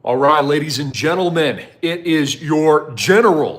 All right, ladies and gentlemen, it is your General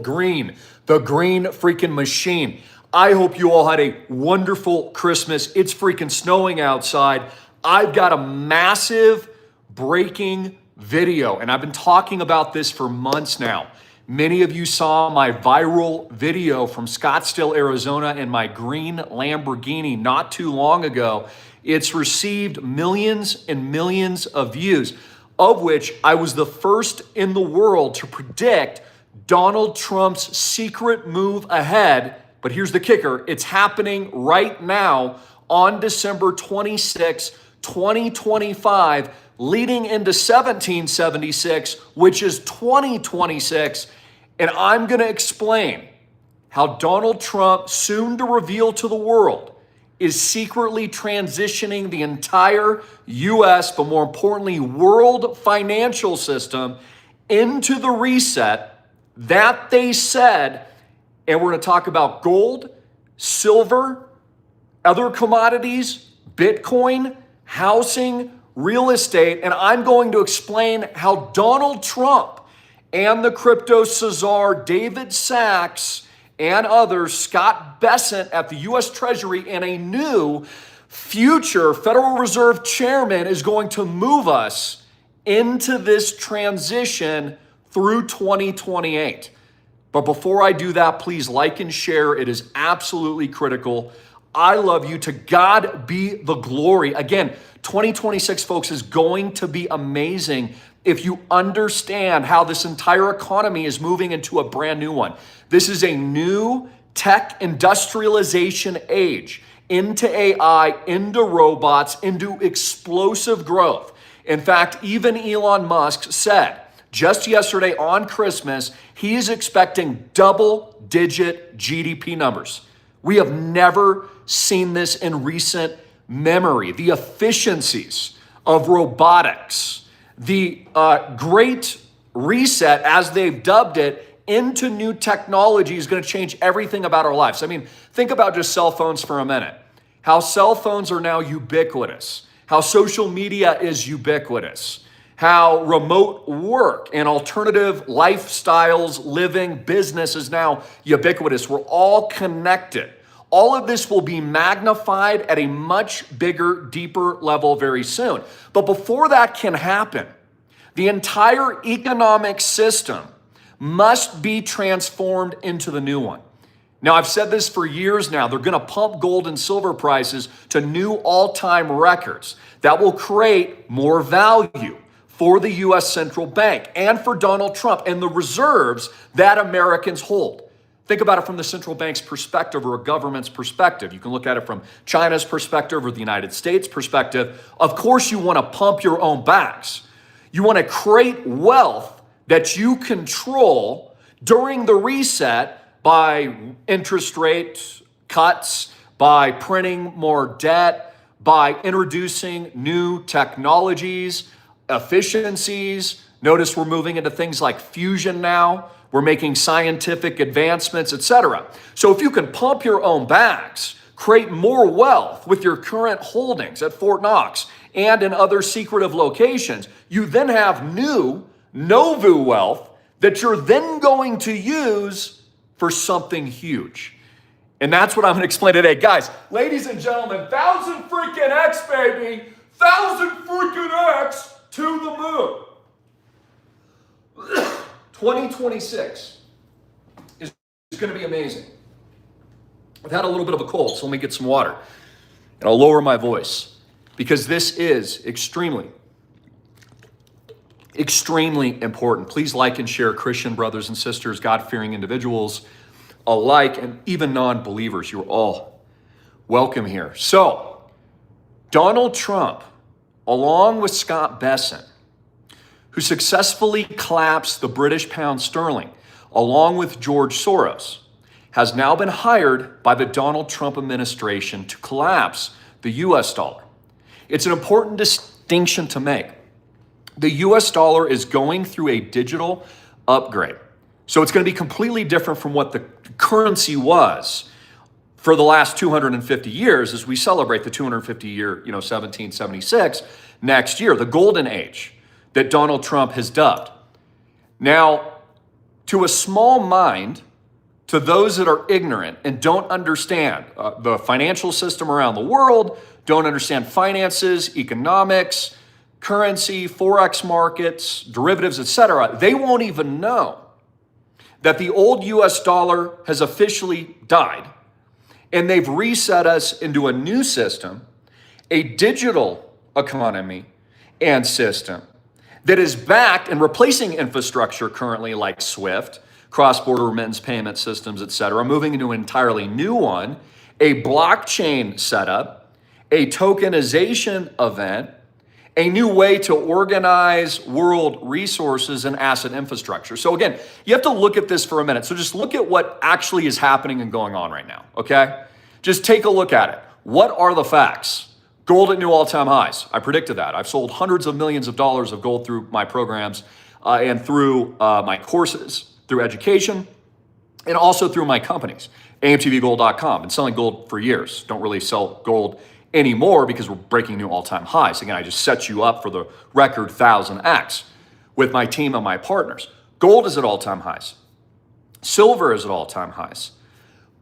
Greene, the Greene freaking machine. I hope you all had a wonderful Christmas. It's freaking snowing outside. I've got a massive breaking video, and I've been talking about this for months now. Many of you saw my viral video from Scottsdale, Arizona, in my green Lamborghini not too long ago. It's received millions and millions of views, of which I was the first in the world to predict Donald Trump's secret move ahead. But here's the kicker. It's happening right now on December 26, 2025, leading into 1776, which is 2026. And I'm going to explain how Donald Trump, soon to reveal to the world, is secretly transitioning the entire US, but more importantly, world financial system into the reset that they said. And we're going to talk about gold, silver, other commodities, Bitcoin, housing, real estate. And I'm going to explain how Donald Trump and the crypto Cesar David Sachs and others, Scott Bessent at the U.S. Treasury, and a new future Federal Reserve chairman is going to move us into this transition through 2028. But before I do that, please like and share. It is absolutely critical. I love you. To God be the glory. Again, 2026, folks, is going to be amazing if you understand how this entire economy is moving into a brand new one. This is a new tech industrialization age, into AI, into robots, into explosive growth. In fact, even Elon Musk said just yesterday on Christmas, he is expecting double-digit GDP numbers. We have never seen this in recent memory. The efficiencies of robotics, the great reset, as they've dubbed it, into new technology is going to change everything about our lives. I mean, think about just cell phones for a minute. How cell phones are now ubiquitous. How social media is ubiquitous. How remote work and alternative lifestyles, living, business is now ubiquitous. We're all connected. All of this will be magnified at a much bigger, deeper level very soon. But before that can happen, the entire economic system must be transformed into the new one. Now, I've said this for years now. They're going to pump gold and silver prices to new all-time records. That will create more value for the U.S. central bank and for Donald Trump and the reserves that Americans hold. Think about it from the central bank's perspective or a government's perspective. You can look at it from China's perspective or the United States perspective. Of course, you want to pump your own bags. You want to create wealth that you control during the reset by interest rate cuts, by printing more debt, by introducing new technologies, efficiencies. Notice we're moving into things like fusion now. We're making scientific advancements, etc. So if you can pump your own bags, create more wealth with your current holdings at Fort Knox and in other secretive locations, you then have new Novu wealth that you're then going to use for something huge. And that's what I'm going to explain today. Guys, ladies and gentlemen, 1,000 freaking X, baby. 1,000 freaking X to the moon. 2026 is going to be amazing. I've had a little bit of a cold, so let me get some water. And I'll lower my voice because this is extremely important. Please like and share, Christian brothers and sisters, God-fearing individuals alike, and even non-believers. You're all welcome here. So, Donald Trump, along with Scott Bessent, who successfully collapsed the British pound sterling, along with George Soros, has now been hired by the Donald Trump administration to collapse the US dollar. It's an important distinction to make. The US dollar is going through a digital upgrade. So it's going to be completely different from what the currency was for the last 250 years as we celebrate the 250 year, 1776 next year, the golden age. that Donald Trump has dubbed. Now, to a small mind, to those that are ignorant and don't understand the financial system around the world, don't understand finances, economics, currency, forex markets, derivatives, etc., they won't even know that the old US dollar has officially died and they've reset us into a new system, a digital economy and system that is backed and replacing infrastructure currently like SWIFT, cross-border remittance payment systems, et cetera, moving into an entirely new one, a blockchain setup, a tokenization event, a new way to organize world resources and asset infrastructure. So again, you have to look at this for a minute. So just look at what actually is happening and going on right now, okay? Just take a look at it. What are the facts? Gold at new all-time highs. I predicted that. I've sold hundreds of millions of dollars of gold through my programs and through my courses, through education, and also through my companies. AMTVgold.com. Been selling gold for years. Don't really sell gold anymore because we're breaking new all-time highs. Again, I just set you up for the record 1000x with my team and my partners. Gold is at all-time highs. Silver is at all-time highs.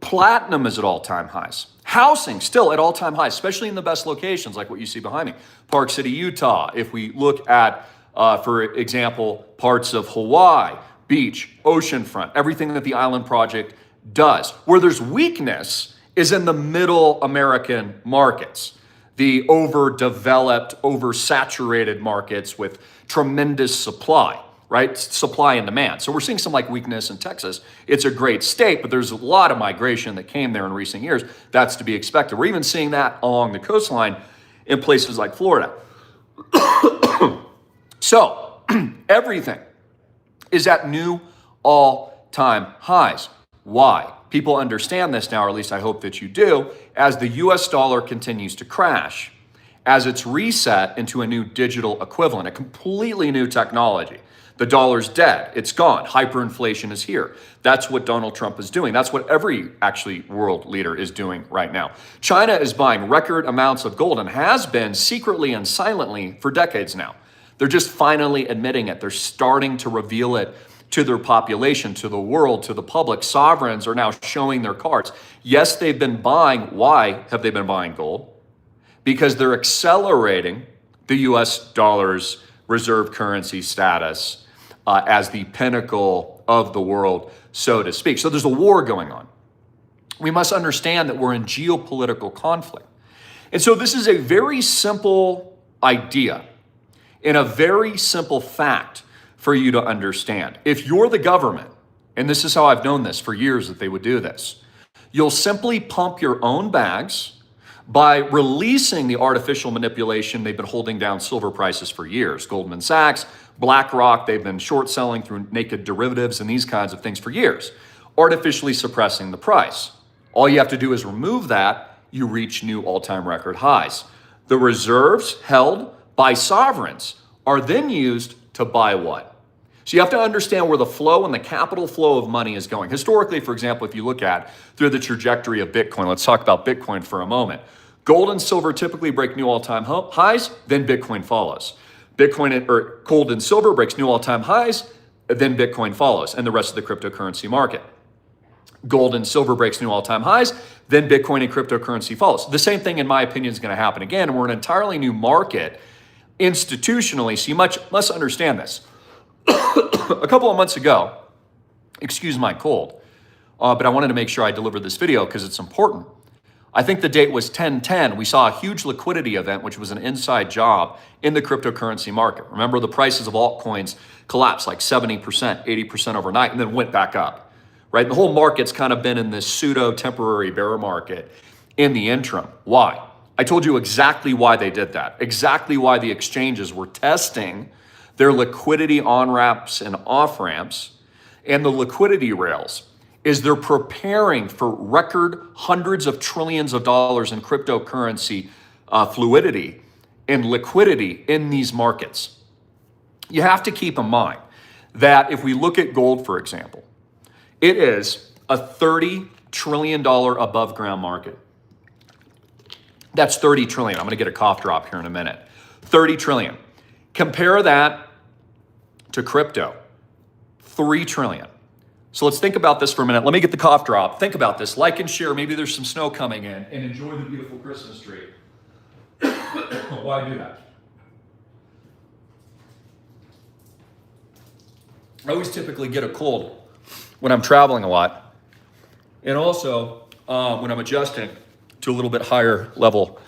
Platinum is at all-time highs. Housing still at all-time highs, especially in the best locations like what you see behind me. Park City, Utah. If we look at, for example, parts of Hawaii, beach, oceanfront, everything that the Island Project does. Where there's weakness is in the middle American markets, the overdeveloped, oversaturated markets with tremendous supply, right? Supply and demand. So we're seeing some like weakness in Texas. It's a great state, but there's a lot of migration that came there in recent years. That's to be expected. We're even seeing that along the coastline in places like Florida. So everything is at new all-time highs. Why? People understand this now, or at least I hope that you do, as the US dollar continues to crash, as it's reset into a new digital equivalent, a completely new technology. The dollar's dead. It's gone. Hyperinflation is here. That's what Donald Trump is doing. That's what every actually world leader is doing right now. China is buying record amounts of gold and has been secretly and silently for decades now. They're just finally admitting it. They're starting to reveal it to their population, to the world, to the public. Sovereigns are now showing their cards. Yes, they've been buying. Why have they been buying gold? Because they're accelerating the US dollar's reserve currency status as the pinnacle of the world, so to speak. So there's a war going on. We must understand that we're in geopolitical conflict. And so this is a very simple idea and a very simple fact for you to understand. If you're the government, and this is how I've known this for years that they would do this, you'll simply pump your own bags by releasing the artificial manipulation. They've been holding down silver prices for years. Goldman Sachs, BlackRock, they've been short selling through naked derivatives and these kinds of things for years, artificially suppressing the price. All you have to do is remove that, you reach new all-time record highs. The reserves held by sovereigns are then used to buy what? So you have to understand where the flow and the capital flow of money is going. Historically, for example, if you look at through the trajectory of Bitcoin, let's talk about Bitcoin for a moment. Gold and silver typically break new all-time highs, then Bitcoin follows. Gold and silver breaks new all-time highs, then Bitcoin follows, and the rest of the cryptocurrency market. Gold and silver breaks new all-time highs, then Bitcoin and cryptocurrency follows. The same thing, in my opinion, is going to happen again. We're in an entirely new market institutionally, so you must understand this. A couple of months ago, excuse my cold, but I wanted to make sure I delivered this video because it's important. I think the date was 10/10. We saw a huge liquidity event, which was an inside job in the cryptocurrency market. Remember, the prices of altcoins collapsed like 70%, 80% overnight, and then went back up, right? The whole market's kind of been in this pseudo temporary bear market in the interim. Why? I told you exactly why they did that, exactly why the exchanges were testing their liquidity on-ramps and off-ramps, and the liquidity rails is they're preparing for record hundreds of trillions of dollars in cryptocurrency fluidity and liquidity in these markets. You have to keep in mind that if we look at gold, for example, it is a $30 trillion above ground market. That's 30 trillion. I'm going to get a cough drop here in a minute. 30 trillion. Compare that to crypto. 3 trillion. So let's think about this for a minute. Let me get the cough drop. Think about this. Like and share. Maybe there's some snow coming in, and enjoy the beautiful Christmas tree. Why do that? I always typically get a cold when I'm traveling a lot, and also when I'm adjusting to a little bit higher level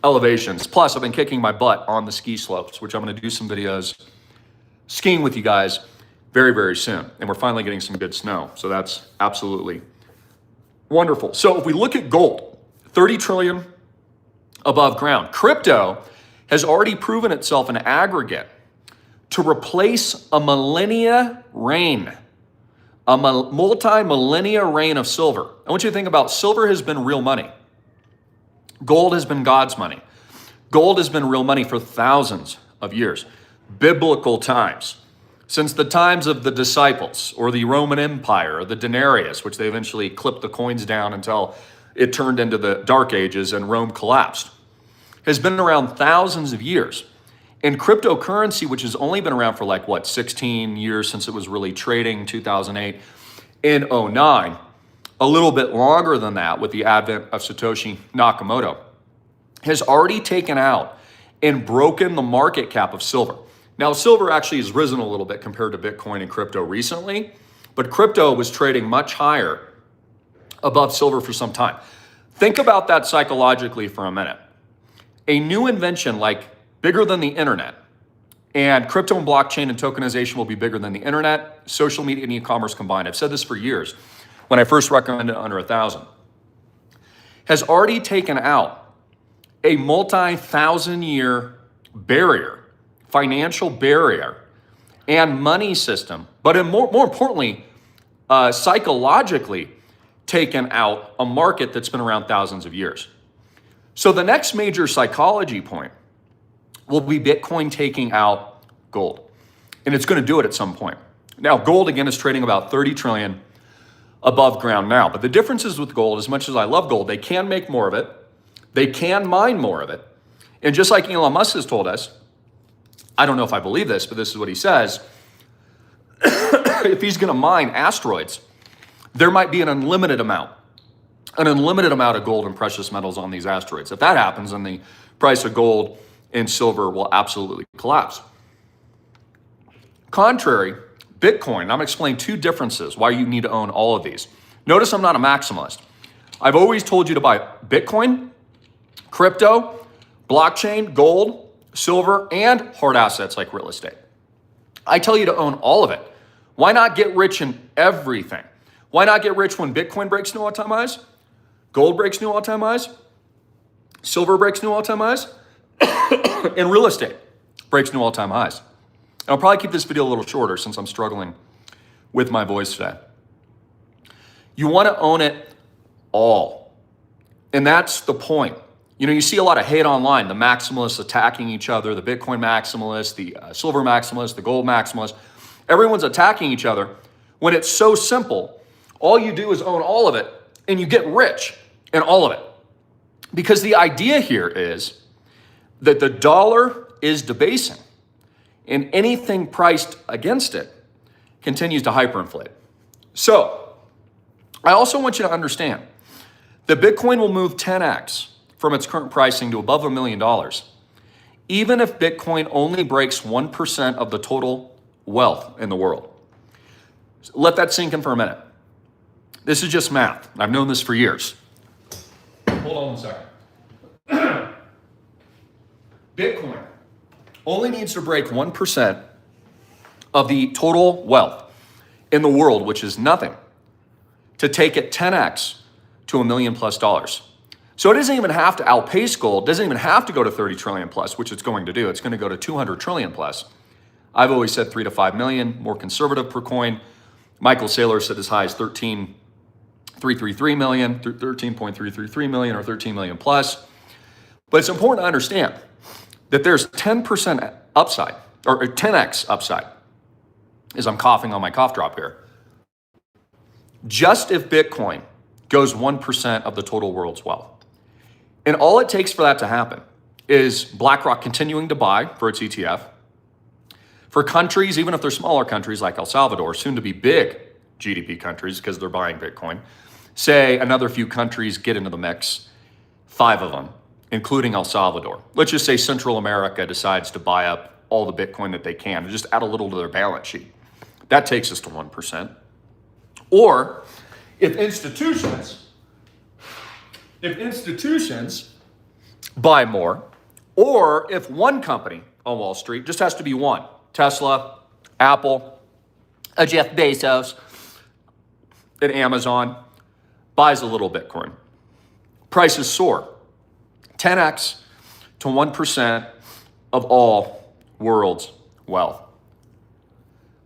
elevations. Plus, I've been kicking my butt on the ski slopes, which I'm going to do some videos skiing with you guys very, very soon. And we're finally getting some good snow. So that's absolutely wonderful. So if we look at gold, 30 trillion above ground. Crypto has already proven itself in aggregate to replace a millennia reign, a multi-millennia reign of silver. I want you to think about silver has been real money. Gold has been God's money. Gold has been real money for thousands of years, biblical times. Since the times of the disciples or the Roman Empire or the denarius, which they eventually clipped the coins down until it turned into the Dark Ages and Rome collapsed, has been around thousands of years. And cryptocurrency, which has only been around for 16 years since it was really trading, 2008 and 2009, a little bit longer than that with the advent of Satoshi Nakamoto, has already taken out and broken the market cap of silver. Now, silver actually has risen a little bit compared to Bitcoin and crypto recently, but crypto was trading much higher above silver for some time. Think about that psychologically for a minute. A new invention bigger than the internet, and crypto and blockchain and tokenization will be bigger than the internet, social media and e-commerce combined. I've said this for years when I first recommended under 1,000, has already taken out a multi-thousand-year barrier, financial barrier, and money system, but more importantly, psychologically taken out a market that's been around thousands of years. So the next major psychology point will be Bitcoin taking out gold, and it's going to do it at some point. Now, gold again is trading about 30 trillion above ground now, but the difference is with gold, as much as I love gold, they can make more of it, they can mine more of it, and just like Elon Musk has told us, I don't know if I believe this, but this is what he says. If he's going to mine asteroids, there might be an unlimited amount of gold and precious metals on these asteroids. If that happens, then the price of gold and silver will absolutely collapse. Contrary, Bitcoin, I'm going to explain 2 differences why you need to own all of these. Notice I'm not a maximalist. I've always told you to buy Bitcoin, crypto, blockchain, gold, silver, and hard assets like real estate. I tell you to own all of it. Why not get rich in everything? Why not get rich when Bitcoin breaks new all-time highs, gold breaks new all-time highs, silver breaks new all-time highs, and real estate breaks new all-time highs? And I'll probably keep this video a little shorter since I'm struggling with my voice today. You want to own it all. And that's the point. You see a lot of hate online, the maximalists attacking each other, the Bitcoin maximalists, the silver maximalists, the gold maximalists. Everyone's attacking each other when it's so simple. All you do is own all of it and you get rich in all of it. Because the idea here is that the dollar is debasing and anything priced against it continues to hyperinflate. So I also want you to understand that Bitcoin will move 10x from its current pricing to above $1 million, even if Bitcoin only breaks 1% of the total wealth in the world. Let that sink in for a minute. This is just math. I've known this for years. Hold on 1 second. Bitcoin only needs to break 1% of the total wealth in the world, which is nothing, to take it 10x to $1 million+. So it doesn't even have to outpace gold, doesn't even have to go to 30 trillion plus, which it's going to do. It's going to go to 200 trillion plus. I've always said 3 to 5 million, more conservative per coin. Michael Saylor said as high as 13.333 million, 13.333 million, or 13 million plus. But it's important to understand that there's 10% upside, or 10x upside, as I'm coughing on my cough drop here. Just if Bitcoin goes 1% of the total world's wealth. And all it takes for that to happen is BlackRock continuing to buy for its ETF, For countries, even if they're smaller countries like El Salvador, soon to be big GDP countries because they're buying Bitcoin, say another few countries get into the mix, 5 of them, including El Salvador. Let's just say Central America decides to buy up all the Bitcoin that they can and just add a little to their balance sheet. That takes us to 1%. Or if institutions buy more, or if one company on Wall Street, just has to be one, Tesla, Apple, a Jeff Bezos, an Amazon, buys a little Bitcoin. Prices soar, 10x to 1% of all world's wealth.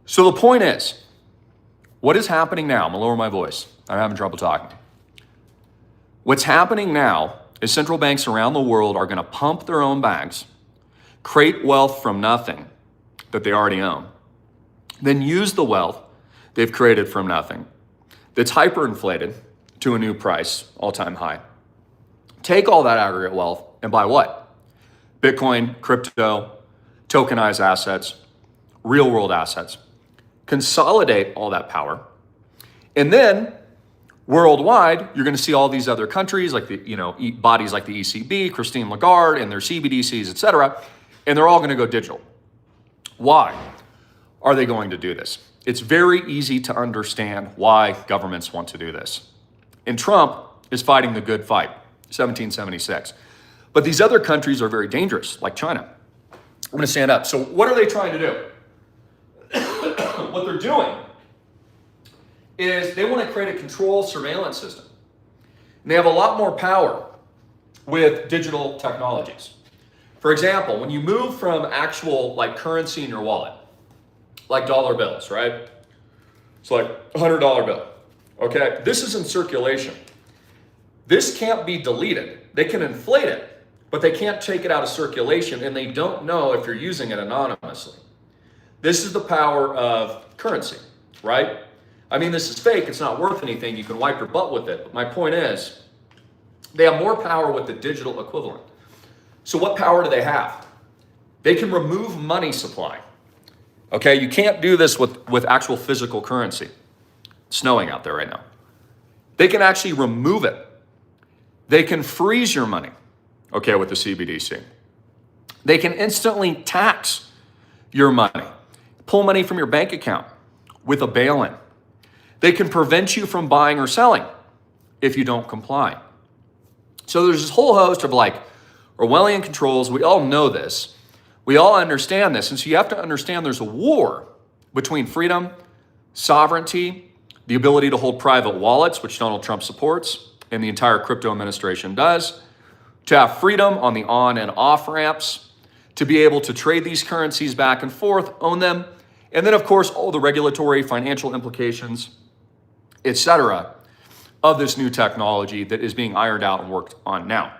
So the point is, what is happening now? I'm gonna lower my voice. I'm having trouble talking. What's happening now is central banks around the world are gonna pump their own bags, create wealth from nothing that they already own, then use the wealth they've created from nothing that's hyperinflated to a new price, all-time high. Take all that aggregate wealth and buy what? Bitcoin, crypto, tokenized assets, real-world assets. Consolidate all that power, and then worldwide, you're going to see all these other countries, like the bodies like the ECB, Christine Lagarde, and their CBDCs, et cetera, and they're all going to go digital. Why are they going to do this? It's very easy to understand why governments want to do this. And Trump is fighting the good fight, 1776. But these other countries are very dangerous, like China. I'm going to stand up. So what are they trying to do? What they're doing is they want to create a control surveillance system. And they have a lot more power with digital technologies. For example, when you move from actual like currency in your wallet, like dollar bills, right? It's like a $100 bill, okay? This is in circulation. This can't be deleted. They can inflate it, but they can't take it out of circulation, and they don't know if you're using it anonymously. This is the power of currency, right? I mean, this is fake. It's not worth anything. You can wipe your butt with it. But my point is, they have more power with the digital equivalent. So what power do they have? They can remove money supply. Okay, you can't do this with actual physical currency. It's snowing out there right now. They can actually remove it. They can freeze your money, okay, with the CBDC. They can instantly tax your money. Pull money from your bank account with a bail-in. They can prevent you from buying or selling if you don't comply. So there's this whole host of like Orwellian controls. We all know this. We all understand this. And so you have to understand there's a war between freedom, sovereignty, the ability to hold private wallets, which Donald Trump supports, and the entire crypto administration does, to have freedom on the on and off ramps, to be able to trade these currencies back and forth, own them, and then of course all the regulatory, financial implications, etc., of this new technology that is being ironed out and worked on now.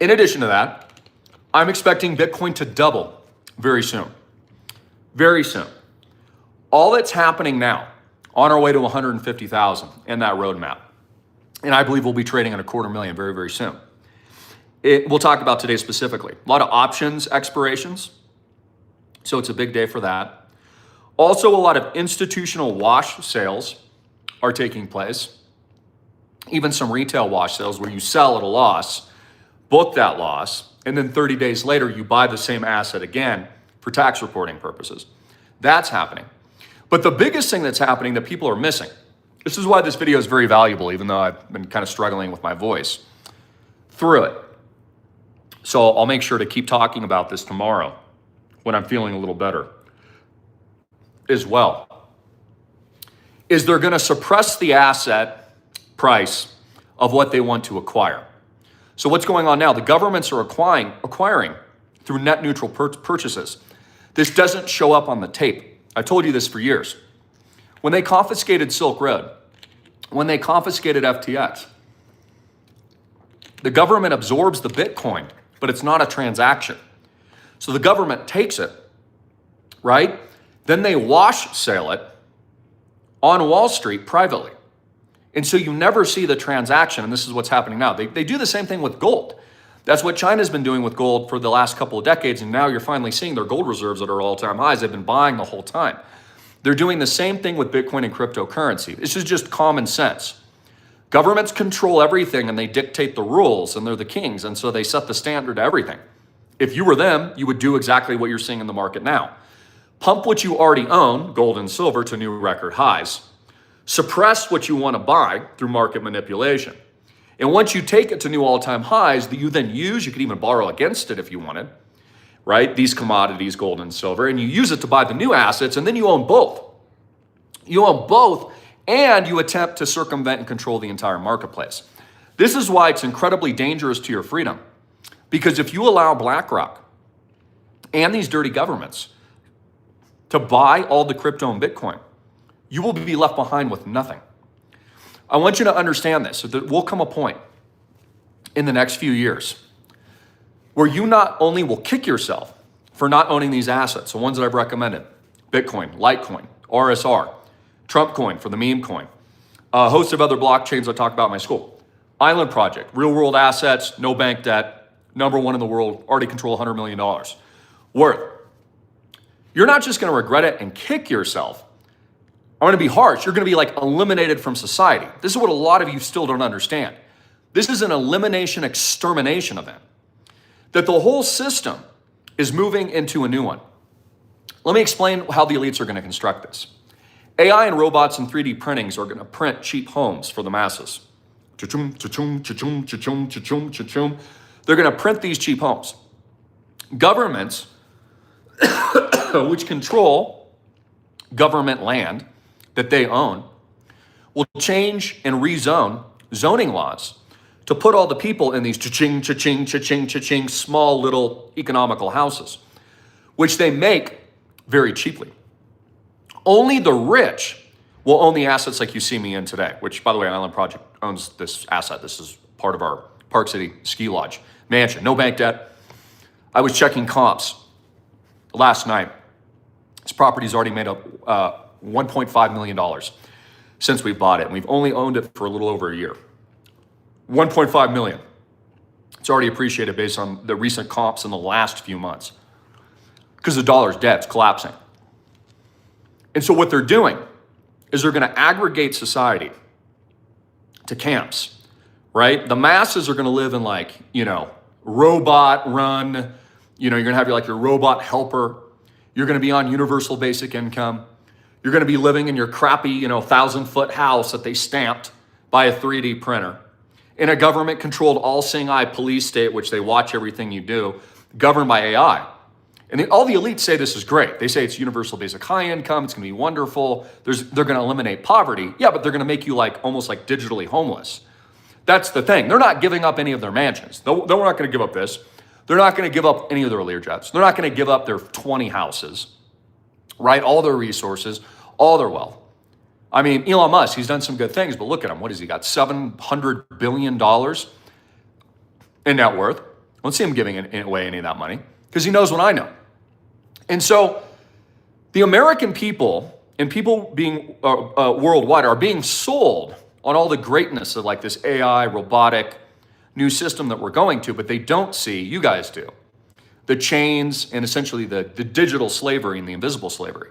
In addition to that, I'm expecting Bitcoin to double very soon. Very soon. All that's happening now, on our way to 150,000 in that roadmap, and I believe we'll be trading at 250,000 very, very soon. We'll talk about today specifically. A lot of options expirations, so it's a big day for that. Also, a lot of institutional wash sales are taking place. Even some retail wash sales where you sell at a loss, book that loss, and then 30 days later, you buy the same asset again for tax reporting purposes. That's happening. But the biggest thing that's happening that people are missing, this is why this video is very valuable, even though I've been kind of struggling with my voice through it. So I'll make sure to keep talking about this tomorrow when I'm feeling a little better as well, is they're going to suppress the asset price of what they want to acquire. So what's going on now? The governments are acquiring through net neutral purchases. This doesn't show up on the tape. I told you this for years. When they confiscated Silk Road, when they confiscated FTX, the government absorbs the Bitcoin, but it's not a transaction. So the government takes it, right? Then they wash sale it on Wall Street privately. And so you never see the transaction, and this is what's happening now. They do the same thing with gold. That's what China's been doing with gold for the last couple of decades, and now you're finally seeing their gold reserves that are all-time highs. They've been buying the whole time. They're doing the same thing with Bitcoin and cryptocurrency. This is just common sense. Governments control everything and they dictate the rules and they're the kings, and so they set the standard to everything. If you were them, you would do exactly what you're seeing in the market now. Pump what you already own, gold and silver, to new record highs. Suppress what you want to buy through market manipulation. And once you take it to new all-time highs that you then use, you could even borrow against it if you wanted, right? These commodities, gold and silver, and you use it to buy the new assets, and then you own both. You own both, and you attempt to circumvent and control the entire marketplace. This is why it's incredibly dangerous to your freedom. Because if you allow BlackRock and these dirty governments to buy all the crypto and Bitcoin, you will be left behind with nothing. I want you to understand this, so there will come a point in the next few years where you not only will kick yourself for not owning these assets, the ones that I've recommended, Bitcoin, Litecoin, RSR, Trump coin for the meme coin, a host of other blockchains I talk about in my school, Island Project, real world assets, no bank debt, #1 in the world, already control $100 million worth. You're not just going to regret it and kick yourself. I'm going to be harsh. You're going to be like eliminated from society. This is what a lot of you still don't understand. This is an elimination extermination event. That the whole system is moving into a new one. Let me explain how the elites are going to construct this. AI and robots and 3D printings are going to print cheap homes for the masses. Cha-chum, cha-chum, cha-chum, cha-chum, cha-chum, cha-chum. They're going to print these cheap homes. Governments, which control government land that they own, will change and rezone zoning laws to put all the people in these cha-ching, cha-ching, cha-ching, cha-ching, small little economical houses, which they make very cheaply. Only the rich will own the assets like you see me in today, which, by the way, Island Project owns this asset. This is part of our Park City ski lodge mansion, no bank debt. I was checking comps last night. This property's already made up $1.5 million since we bought it, and we've only owned it for a little over a year. 1.5 million. It's already appreciated based on the recent comps in the last few months because the dollar's dead, it's collapsing. And so what they're doing is they're going to aggregate society to camps, right? The masses are going to live in robot run, you're going to have your robot helper. You're going to be on universal basic income. You're going to be living in your crappy, 1,000-foot house that they stamped by a 3D printer in a government-controlled, all-seeing eye police state, which they watch everything you do, governed by AI. And all the elites say this is great. They say it's universal basic high income. It's going to be wonderful. They're going to eliminate poverty. Yeah, but they're going to make you almost digitally homeless. That's the thing. They're not giving up any of their mansions. They're not going to give up this. They're not going to give up any of their Learjets. They're not going to give up their 20 houses, right? All their resources, all their wealth. I mean, Elon Musk, he's done some good things, but look at him. What has he got? $700 billion in net worth. I don't see him giving away any of that money because he knows what I know. And so the American people and people being worldwide are being sold on all the greatness of this AI, robotic, new system that we're going to, but they don't see, you guys do, the chains and essentially the digital slavery and the invisible slavery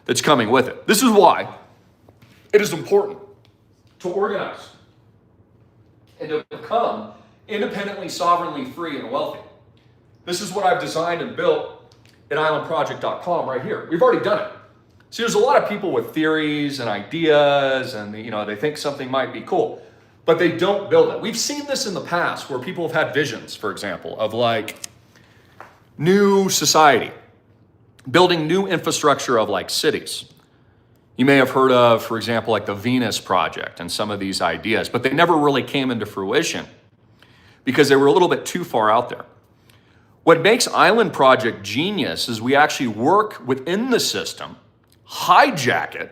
that's coming with it. This is why it is important to organize and to become independently, sovereignly free and wealthy. This is what I've designed and built at islandproject.com right here. We've already done it. See, there's a lot of people with theories and ideas and they think something might be cool, but they don't build it. We've seen this in the past where people have had visions, for example, of new society, building new infrastructure of cities. You may have heard of, for example, the Venus Project and some of these ideas, but they never really came into fruition because they were a little bit too far out there. What makes Island Project genius is we actually work within the system, hijack it,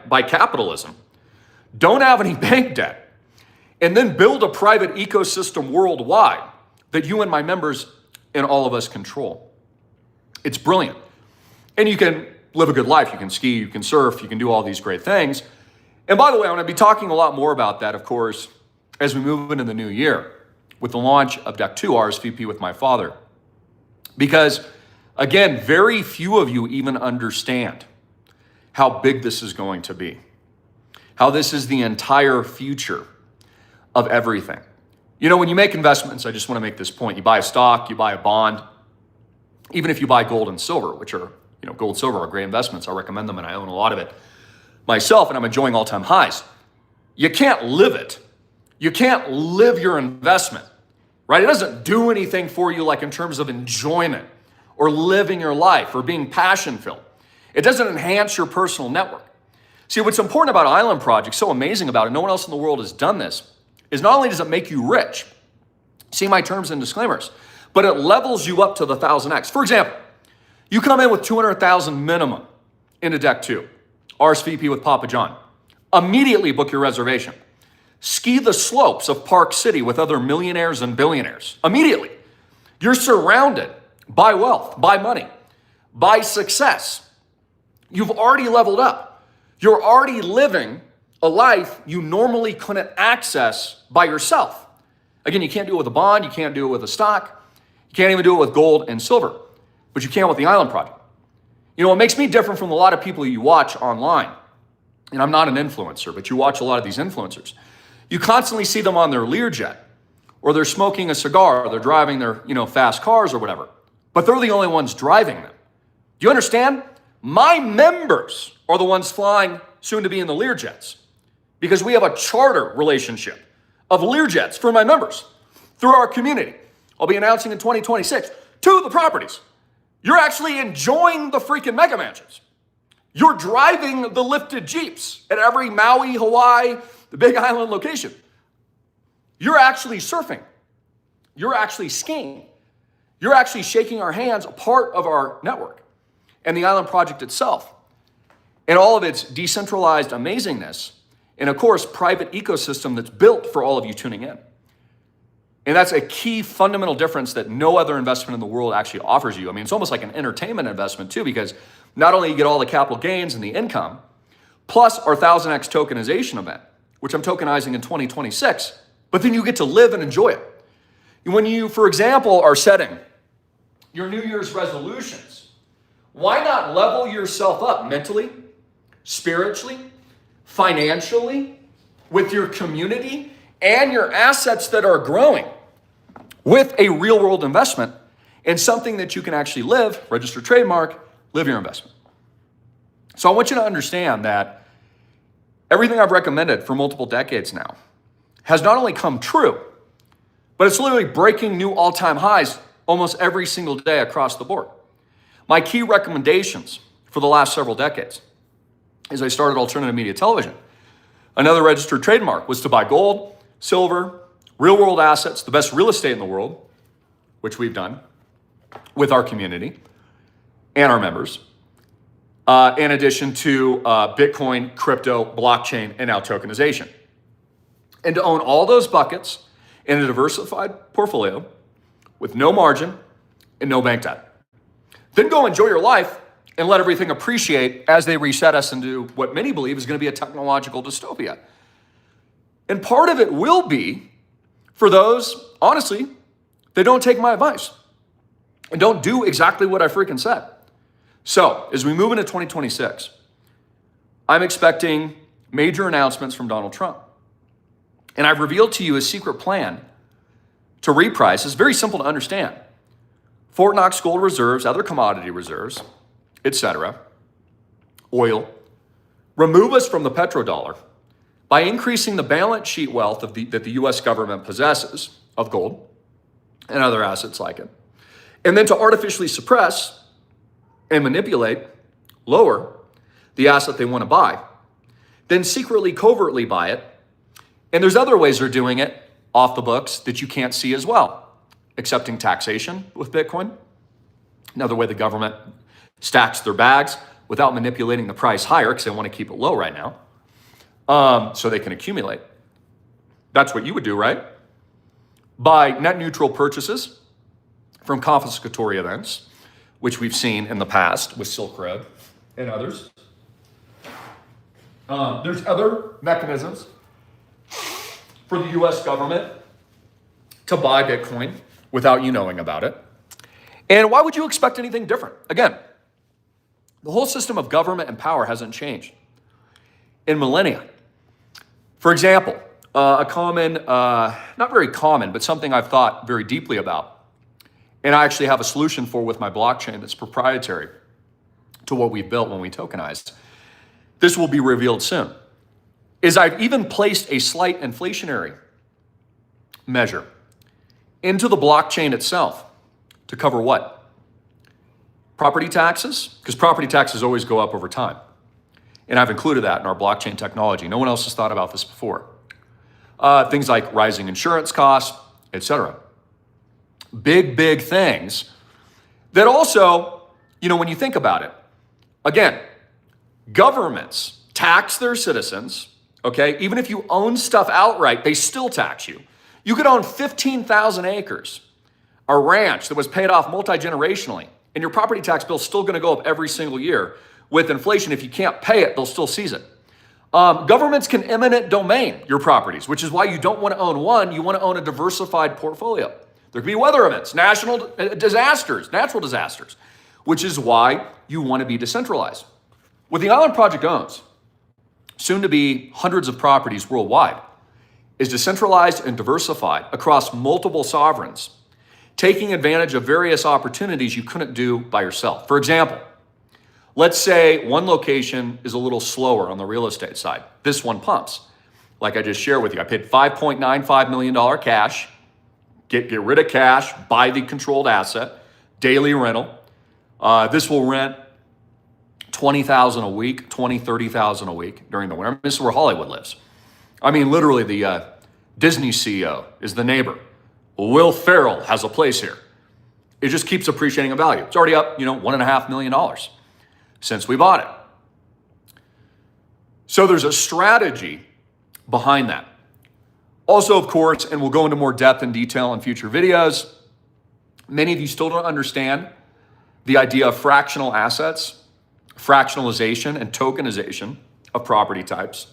by capitalism, don't have any bank debt, and then build a private ecosystem worldwide that you and my members and all of us control. It's brilliant. And you can live a good life. You can ski, you can surf, you can do all these great things. And by the way, I'm going to be talking a lot more about that, of course, as we move into the new year. with the launch of Deck 2, RSVP with my father. Because, again, very few of you even understand how big this is going to be, how this is the entire future of everything. You know, when you make investments, I just want to make this point. You buy a stock, you buy a bond, even if you buy gold and silver, which are, gold, silver are great investments. I recommend them, and I own a lot of it myself, and I'm enjoying all-time highs. You can't live it. You can't live your investment, right? It doesn't do anything for you like in terms of enjoyment or living your life or being passion-filled. It doesn't enhance your personal network. See, what's important about Island Project, so amazing about it, no one else in the world has done this, is not only does it make you rich, see my terms and disclaimers, but it levels you up to the 1000x. For example, you come in with 200,000 minimum into Deck 2, RSVP with Papa John. Immediately book your reservation. Ski the slopes of Park City with other millionaires and billionaires. Immediately. You're surrounded by wealth, by money, by success. You've already leveled up. You're already living a life you normally couldn't access by yourself. Again, you can't do it with a bond. You can't do it with a stock. You can't even do it with gold and silver. But you can with the Island Project. You know, what makes me different from a lot of people you watch online, and I'm not an influencer, but you watch a lot of these influencers. You constantly see them on their Learjet, or they're smoking a cigar, or they're driving their, fast cars or whatever. But they're the only ones driving them. Do you understand? My members are the ones flying soon to be in the Learjets, because we have a charter relationship of Learjets for my members through our community. I'll be announcing in 2026 two of the properties. You're actually enjoying the freaking mega mansions. You're driving the lifted Jeeps at every Maui, Hawaii, the Big Island location. You're actually surfing. You're actually skiing. You're actually shaking our hands, a part of our network and the Island Project itself and all of its decentralized amazingness and, of course, private ecosystem that's built for all of you tuning in. And that's a key fundamental difference that no other investment in the world actually offers you. I mean, it's almost like an entertainment investment too, because not only you get all the capital gains and the income, plus our 1000x tokenization event, which I'm tokenizing in 2026, but then you get to live and enjoy it. When you, for example, are setting your New Year's resolutions, why not level yourself up mentally, spiritually, financially, with your community and your assets that are growing with a real world investment and something that you can actually live, register trademark, live your investment. So I want you to understand that everything I've recommended for multiple decades now has not only come true, but it's literally breaking new all-time highs almost every single day across the board. My key recommendations for the last several decades is I started alternative media television. Another registered trademark was to buy gold, silver, real world assets, the best real estate in the world, which we've done with our community and our members, in addition to Bitcoin, crypto, blockchain, and now tokenization. And to own all those buckets in a diversified portfolio with no margin and no bank debt. Then go enjoy your life and let everything appreciate as they reset us into what many believe is going to be a technological dystopia. And part of it will be for those, honestly, that don't take my advice and don't do exactly what I freaking said. So as we move into 2026, I'm expecting major announcements from Donald Trump. And I've revealed to you a secret plan to reprice. It's very simple to understand. Fort Knox gold reserves, other commodity reserves, etc., oil, remove us from the petrodollar by increasing the balance sheet wealth that the U.S. government possesses of gold and other assets like it, and then to artificially suppress and manipulate, lower the asset they want to buy, then secretly, covertly buy it. And there's other ways they're doing it off the books that you can't see as well. Accepting taxation with Bitcoin. Another way the government stacks their bags without manipulating the price higher because they want to keep it low right now. So they can accumulate. That's what you would do, right? By net neutral purchases from confiscatory events, which we've seen in the past with Silk Road and others. There's other mechanisms for the U.S. government to buy Bitcoin without you knowing about it. And why would you expect anything different? Again, the whole system of government and power hasn't changed in millennia. For example, a common, not very common, but something I've thought very deeply about, and I actually have a solution for with my blockchain that's proprietary to what we built when we tokenized. This will be revealed soon, is I've even placed a slight inflationary measure into the blockchain itself to cover what? Property taxes, because property taxes always go up over time. And I've included that in our blockchain technology. No one else has thought about this before. Things like rising insurance costs, etc. Big things that also, when you think about it, again, governments tax their citizens, okay? Even if you own stuff outright, they still tax you. You could own 15,000 acres, a ranch that was paid off multi-generationally, and your property tax bill is still gonna go up every single year. With inflation, if you can't pay it, they'll still seize it. Governments can eminent domain your properties, which is why you don't want to own one, you want to own a diversified portfolio. There could be weather events, national disasters, natural disasters, which is why you want to be decentralized. What the Island Project owns, soon to be hundreds of properties worldwide, is decentralized and diversified across multiple sovereigns, taking advantage of various opportunities you couldn't do by yourself. For example, let's say one location is a little slower on the real estate side. This one pumps. Like I just shared with you, I paid $5.95 million cash, get rid of cash, buy the controlled asset, daily rental. This will rent $20,000 a week, $30,000 a week during the winter. This is where Hollywood lives. I mean, literally the Disney CEO is the neighbor. Will Ferrell has a place here. It just keeps appreciating in value. It's already up, $1.5 million since we bought it. So there's a strategy behind that. Also, of course, and we'll go into more depth and detail in future videos, many of you still don't understand the idea of fractional assets, fractionalization and tokenization of property types.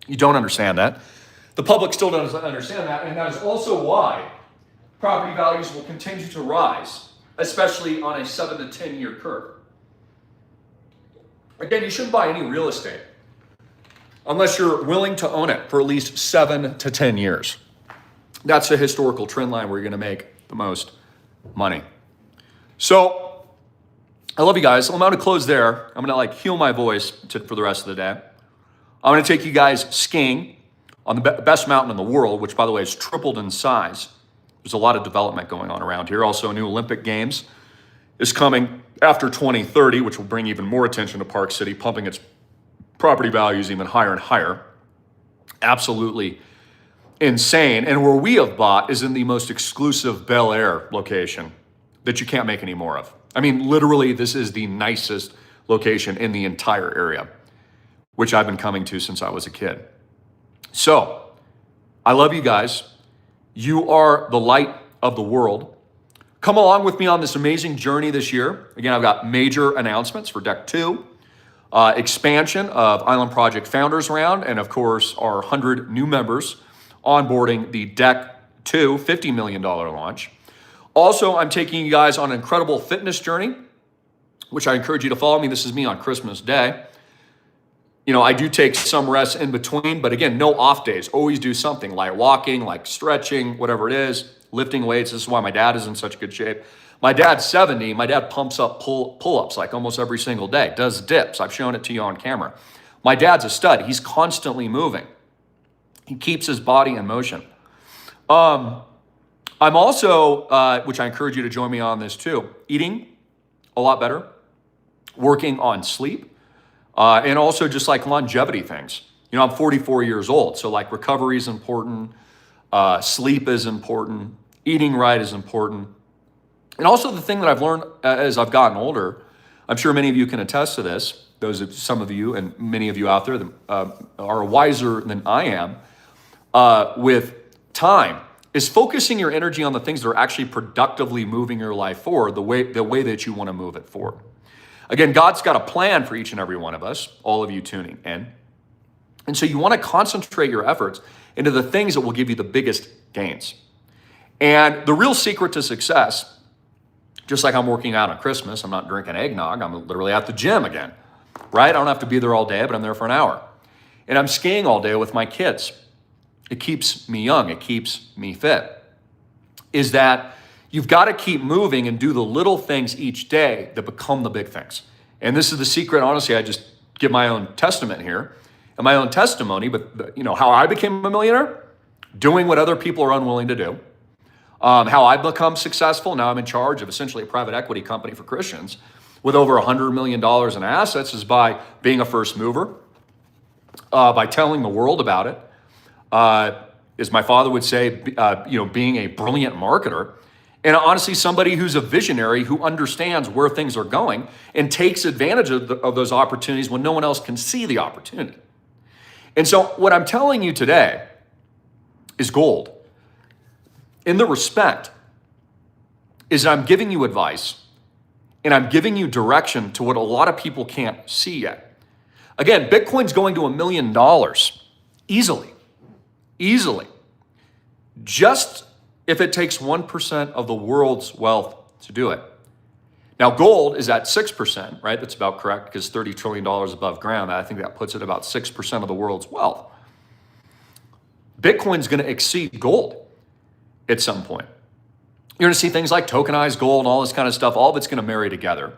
You don't understand that. The public still doesn't understand that, and that is also why property values will continue to rise, especially on a 7 to 10 year curve. Again, you shouldn't buy any real estate unless you're willing to own it for at least 7 to 10 years. That's a historical trend line where you're going to make the most money. So I love you guys. I'm going to close there. I'm going to heal my voice for the rest of the day. I'm going to take you guys skiing on the best mountain in the world, which by the way has tripled in size. There's a lot of development going on around here. Also, a new Olympic Games is coming after 2030, which will bring even more attention to Park City, pumping its property values even higher and higher. Absolutely insane. And where we have bought is in the most exclusive Bel Air location that you can't make any more of. I mean, literally, this is the nicest location in the entire area, which I've been coming to since I was a kid. So, I love you guys. You are the light of the world. Come along with me on this amazing journey this year. Again, I've got major announcements for Deck 2, expansion of Island Project Founders Round, and of course, our 100 new members onboarding the Deck 2 $50 million launch. Also, I'm taking you guys on an incredible fitness journey, which I encourage you to follow me. This is me on Christmas Day. I do take some rest in between, but again, no off days. Always do something like walking, like stretching, whatever it is, lifting weights. This is why my dad is in such good shape. My dad's 70. My dad pumps up pull-ups like almost every single day, does dips. I've shown it to you on camera. My dad's a stud. He's constantly moving. He keeps his body in motion. I'm also, which I encourage you to join me on this too, eating a lot better, working on sleep, and also just longevity things. I'm 44 years old, so recovery is important, sleep is important, eating right is important. And also the thing that I've learned as I've gotten older, I'm sure many of you can attest to this, some of you and many of you out there that are wiser than I am with time, is focusing your energy on the things that are actually productively moving your life forward the way that you want to move it forward. Again, God's got a plan for each and every one of us, all of you tuning in. And so you want to concentrate your efforts into the things that will give you the biggest gains. And the real secret to success, just like I'm working out on Christmas, I'm not drinking eggnog, I'm literally at the gym again, right? I don't have to be there all day, but I'm there for an hour. And I'm skiing all day with my kids. It keeps me young, it keeps me fit. Is that you've got to keep moving and do the little things each day that become the big things. And this is the secret, honestly, I just give my own testament here and my own testimony, but how I became a millionaire, doing what other people are unwilling to do. How I've become successful, now I'm in charge of essentially a private equity company for Christians with over $100 million in assets, is by being a first mover, by telling the world about it, as my father would say, being a brilliant marketer, and honestly, somebody who's a visionary who understands where things are going and takes advantage of those opportunities when no one else can see the opportunity. And so what I'm telling you today is gold. In the respect is I'm giving you advice and I'm giving you direction to what a lot of people can't see yet. Again, Bitcoin's going to $1 million easily. Just if it takes 1% of the world's wealth to do it. Now, gold is at 6%, right? That's about correct because $30 trillion above ground. I think that puts it about 6% of the world's wealth. Bitcoin's going to exceed gold at some point. You're going to see things like tokenized gold and all this kind of stuff. All of it's going to marry together.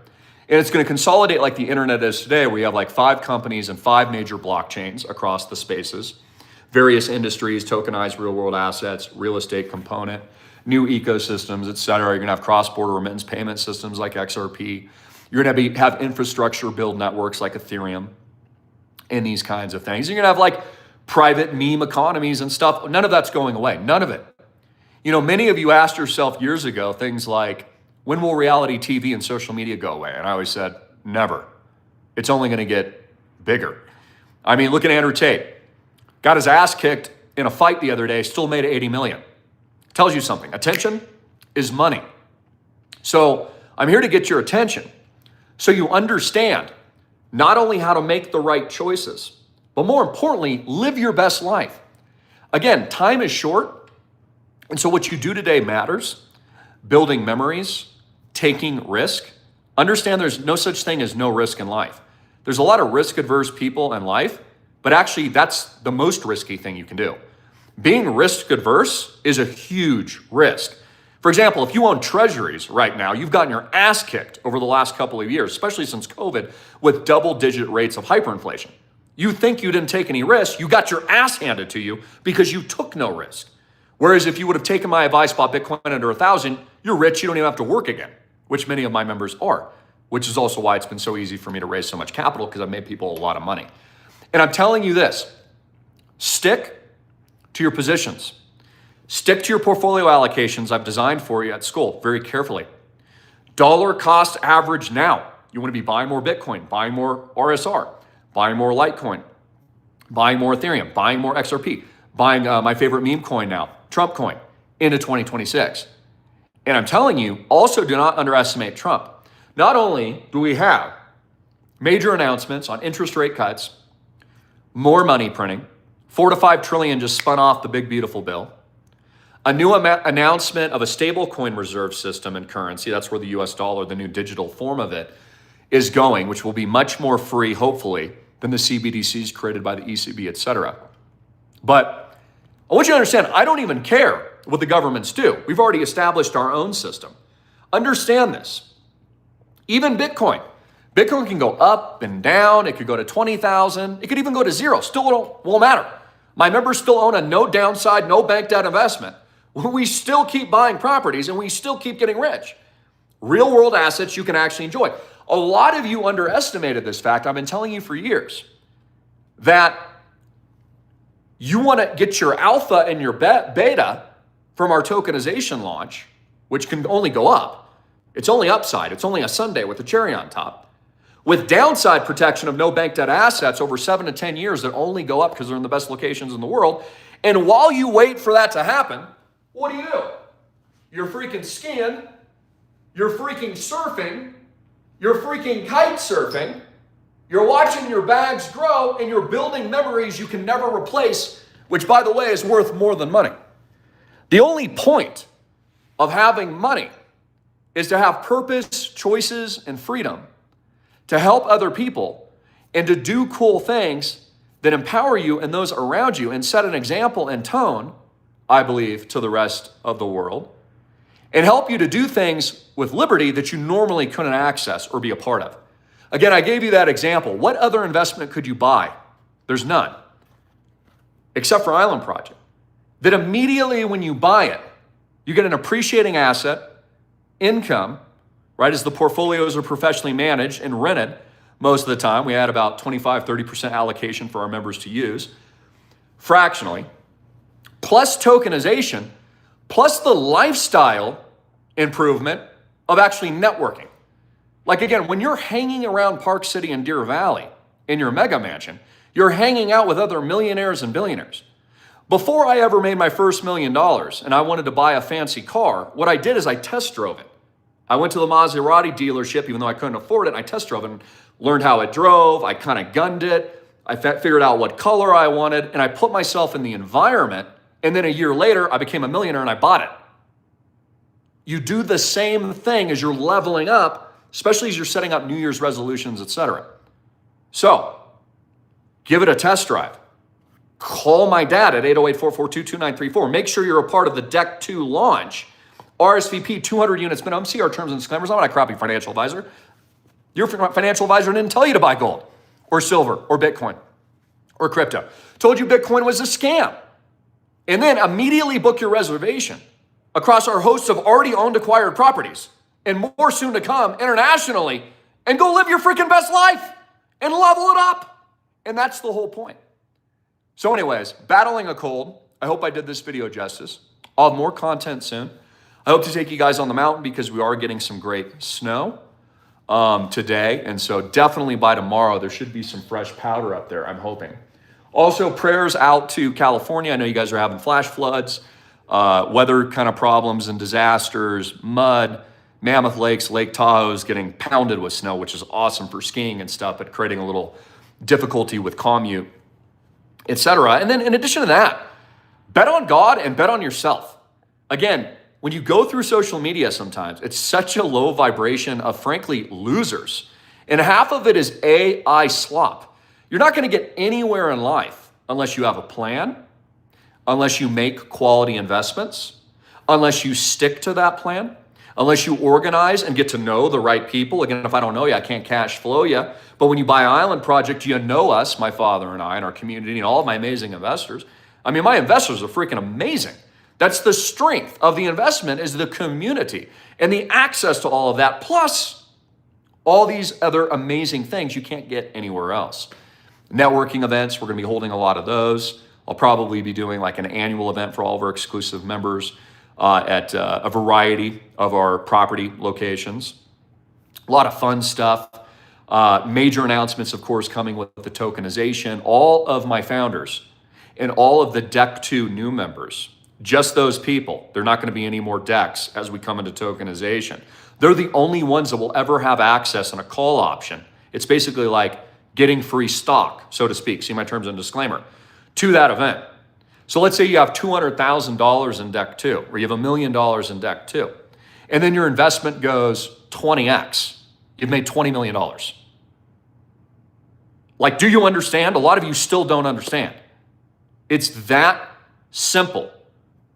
And it's going to consolidate like the internet is today, where you have like 5 companies and 5 major blockchains across the spaces, various industries, tokenized real world assets, real estate component, new ecosystems, et cetera. You're going to have cross-border remittance payment systems like XRP. You're going to have infrastructure build networks like Ethereum and these kinds of things. You're going to have like private meme economies and stuff. None of that's going away. None of it. Many of you asked yourself years ago things like, when will reality TV and social media go away? And I always said, never. It's only going to get bigger. I mean, look at Andrew Tate. Got his ass kicked in a fight the other day, still made 80 million. Tells you something. Attention is money. So I'm here to get your attention so you understand not only how to make the right choices, but more importantly, live your best life. Again, time is short. And so what you do today matters. Building memories, taking risk. Understand there's no such thing as no risk in life. There's a lot of risk-averse people in life, but actually that's the most risky thing you can do. Being risk-averse is a huge risk. For example, if you own treasuries right now, you've gotten your ass kicked over the last couple of years, especially since COVID, with double-digit rates of hyperinflation. You think you didn't take any risk, you got your ass handed to you because you took no risk. Whereas if you would have taken my advice, bought Bitcoin under 1,000, you're rich, you don't even have to work again, which many of my members are, which is also why it's been so easy for me to raise so much capital, because I've made people a lot of money. And I'm telling you this, stick to your positions. Stick to your portfolio allocations I've designed for you at school very carefully. Dollar cost average now. You want to be buying more Bitcoin, buying more RSR, buying more Litecoin, buying more Ethereum, buying more XRP, buying my favorite meme coin now, Trump coin, into 2026. And I'm telling you, also do not underestimate Trump. Not only do we have major announcements on interest rate cuts, more money printing, 4 to 5 trillion just spun off the big beautiful bill, a new announcement of a stable coin reserve system and currency, that's where the US dollar, the new digital form of it, is going, which will be much more free, hopefully, than the CBDCs created by the ECB, et cetera. But I want you to understand, I don't even care what the governments do. We've already established our own system. Understand this. Even Bitcoin. Bitcoin can go up and down. It could go to 20,000. It could even go to 0. Still won't matter. My members still own a no downside, no bank debt investment. We still keep buying properties and we still keep getting rich. Real world assets you can actually enjoy. A lot of you underestimated this fact. I've been telling you for years that you want to get your alpha and your beta from our tokenization launch, which can only go up. It's only upside. It's only a sundae with a cherry on top. With downside protection of no bank debt assets over 7 to 10 years that only go up because they're in the best locations in the world. And while you wait for that to happen, what do? You're freaking skiing, you're freaking surfing, you're freaking kite surfing, you're watching your bags grow, and you're building memories you can never replace, which, by the way, is worth more than money. The only point of having money is to have purpose, choices, and freedom to help other people and to do cool things that empower you and those around you and set an example and tone, I believe, to the rest of the world, and help you to do things with liberty that you normally couldn't access or be a part of. Again, I gave you that example. What other investment could you buy? There's none, except for Island Project. That immediately when you buy it, you get an appreciating asset, income, right, as the portfolios are professionally managed and rented most of the time. We had about 25, 30% allocation for our members to use, fractionally, plus tokenization, plus the lifestyle improvement of actually networking. Like again, when you're hanging around Park City and Deer Valley in your mega mansion, you're hanging out with other millionaires and billionaires. Before I ever made my first $1 million and I wanted to buy a fancy car, what I did is I test drove it. I went to the Maserati dealership, even though I couldn't afford it. I test drove it and learned how it drove. I kind of gunned it. I figured out what color I wanted, and I put myself in the environment. And then a year later, I became a millionaire and I bought it. You do the same thing as you're leveling up, especially as you're setting up New Year's resolutions, etc. So, give it a test drive. Call my dad at 808-442-2934. Make sure you're a part of the Deck 2 launch. RSVP, 200 units minimum. See our terms and disclaimers. I'm not a crappy financial advisor. Your financial advisor didn't tell you to buy gold or silver or Bitcoin or crypto. Told you Bitcoin was a scam. And then immediately book your reservation across our hosts of already owned acquired properties and more soon to come internationally, and go live your freaking best life and level it up. And that's the whole point. So anyways, battling a cold. I hope I did this video justice. I'll have more content soon. I hope to take you guys on the mountain because we are getting some great snow today. And so definitely by tomorrow, there should be some fresh powder up there, I'm hoping. Also, prayers out to California. I know you guys are having flash floods, weather kind of problems and disasters, mud. Mammoth Lakes, Lake Tahoe is getting pounded with snow, which is awesome for skiing and stuff, but creating a little difficulty with commute, etc. And then in addition to that, bet on God and bet on yourself. Again, when you go through social media sometimes, it's such a low vibration of, frankly, losers. And half of it is AI slop. You're not going to get anywhere in life unless you have a plan, unless you make quality investments, unless you stick to that plan, unless you organize and get to know the right people. Again, if I don't know you, I can't cash flow you. But when you buy Island Project, you know us, my father and I, and our community, and all of my amazing investors. I mean, my investors are freaking amazing. That's the strength of the investment, is the community and the access to all of that, plus all these other amazing things you can't get anywhere else. Networking events, we're going to be holding a lot of those. I'll probably be doing like an annual event for all of our exclusive members at a variety of our property locations. A lot of fun stuff. Major announcements, of course, coming with the tokenization. All of my founders and all of the Deck 2 new members, just those people, there are not going to be any more decks as we come into tokenization. They're the only ones that will ever have access and a call option. It's basically like getting free stock, so to speak. See my terms and disclaimer, to that event. So let's say you have $200,000 in Deck 2, or you have $1 million in Deck 2, and then your investment goes 20x. You've made $20 million. Like, do you understand? A lot of you still don't understand. It's that simple.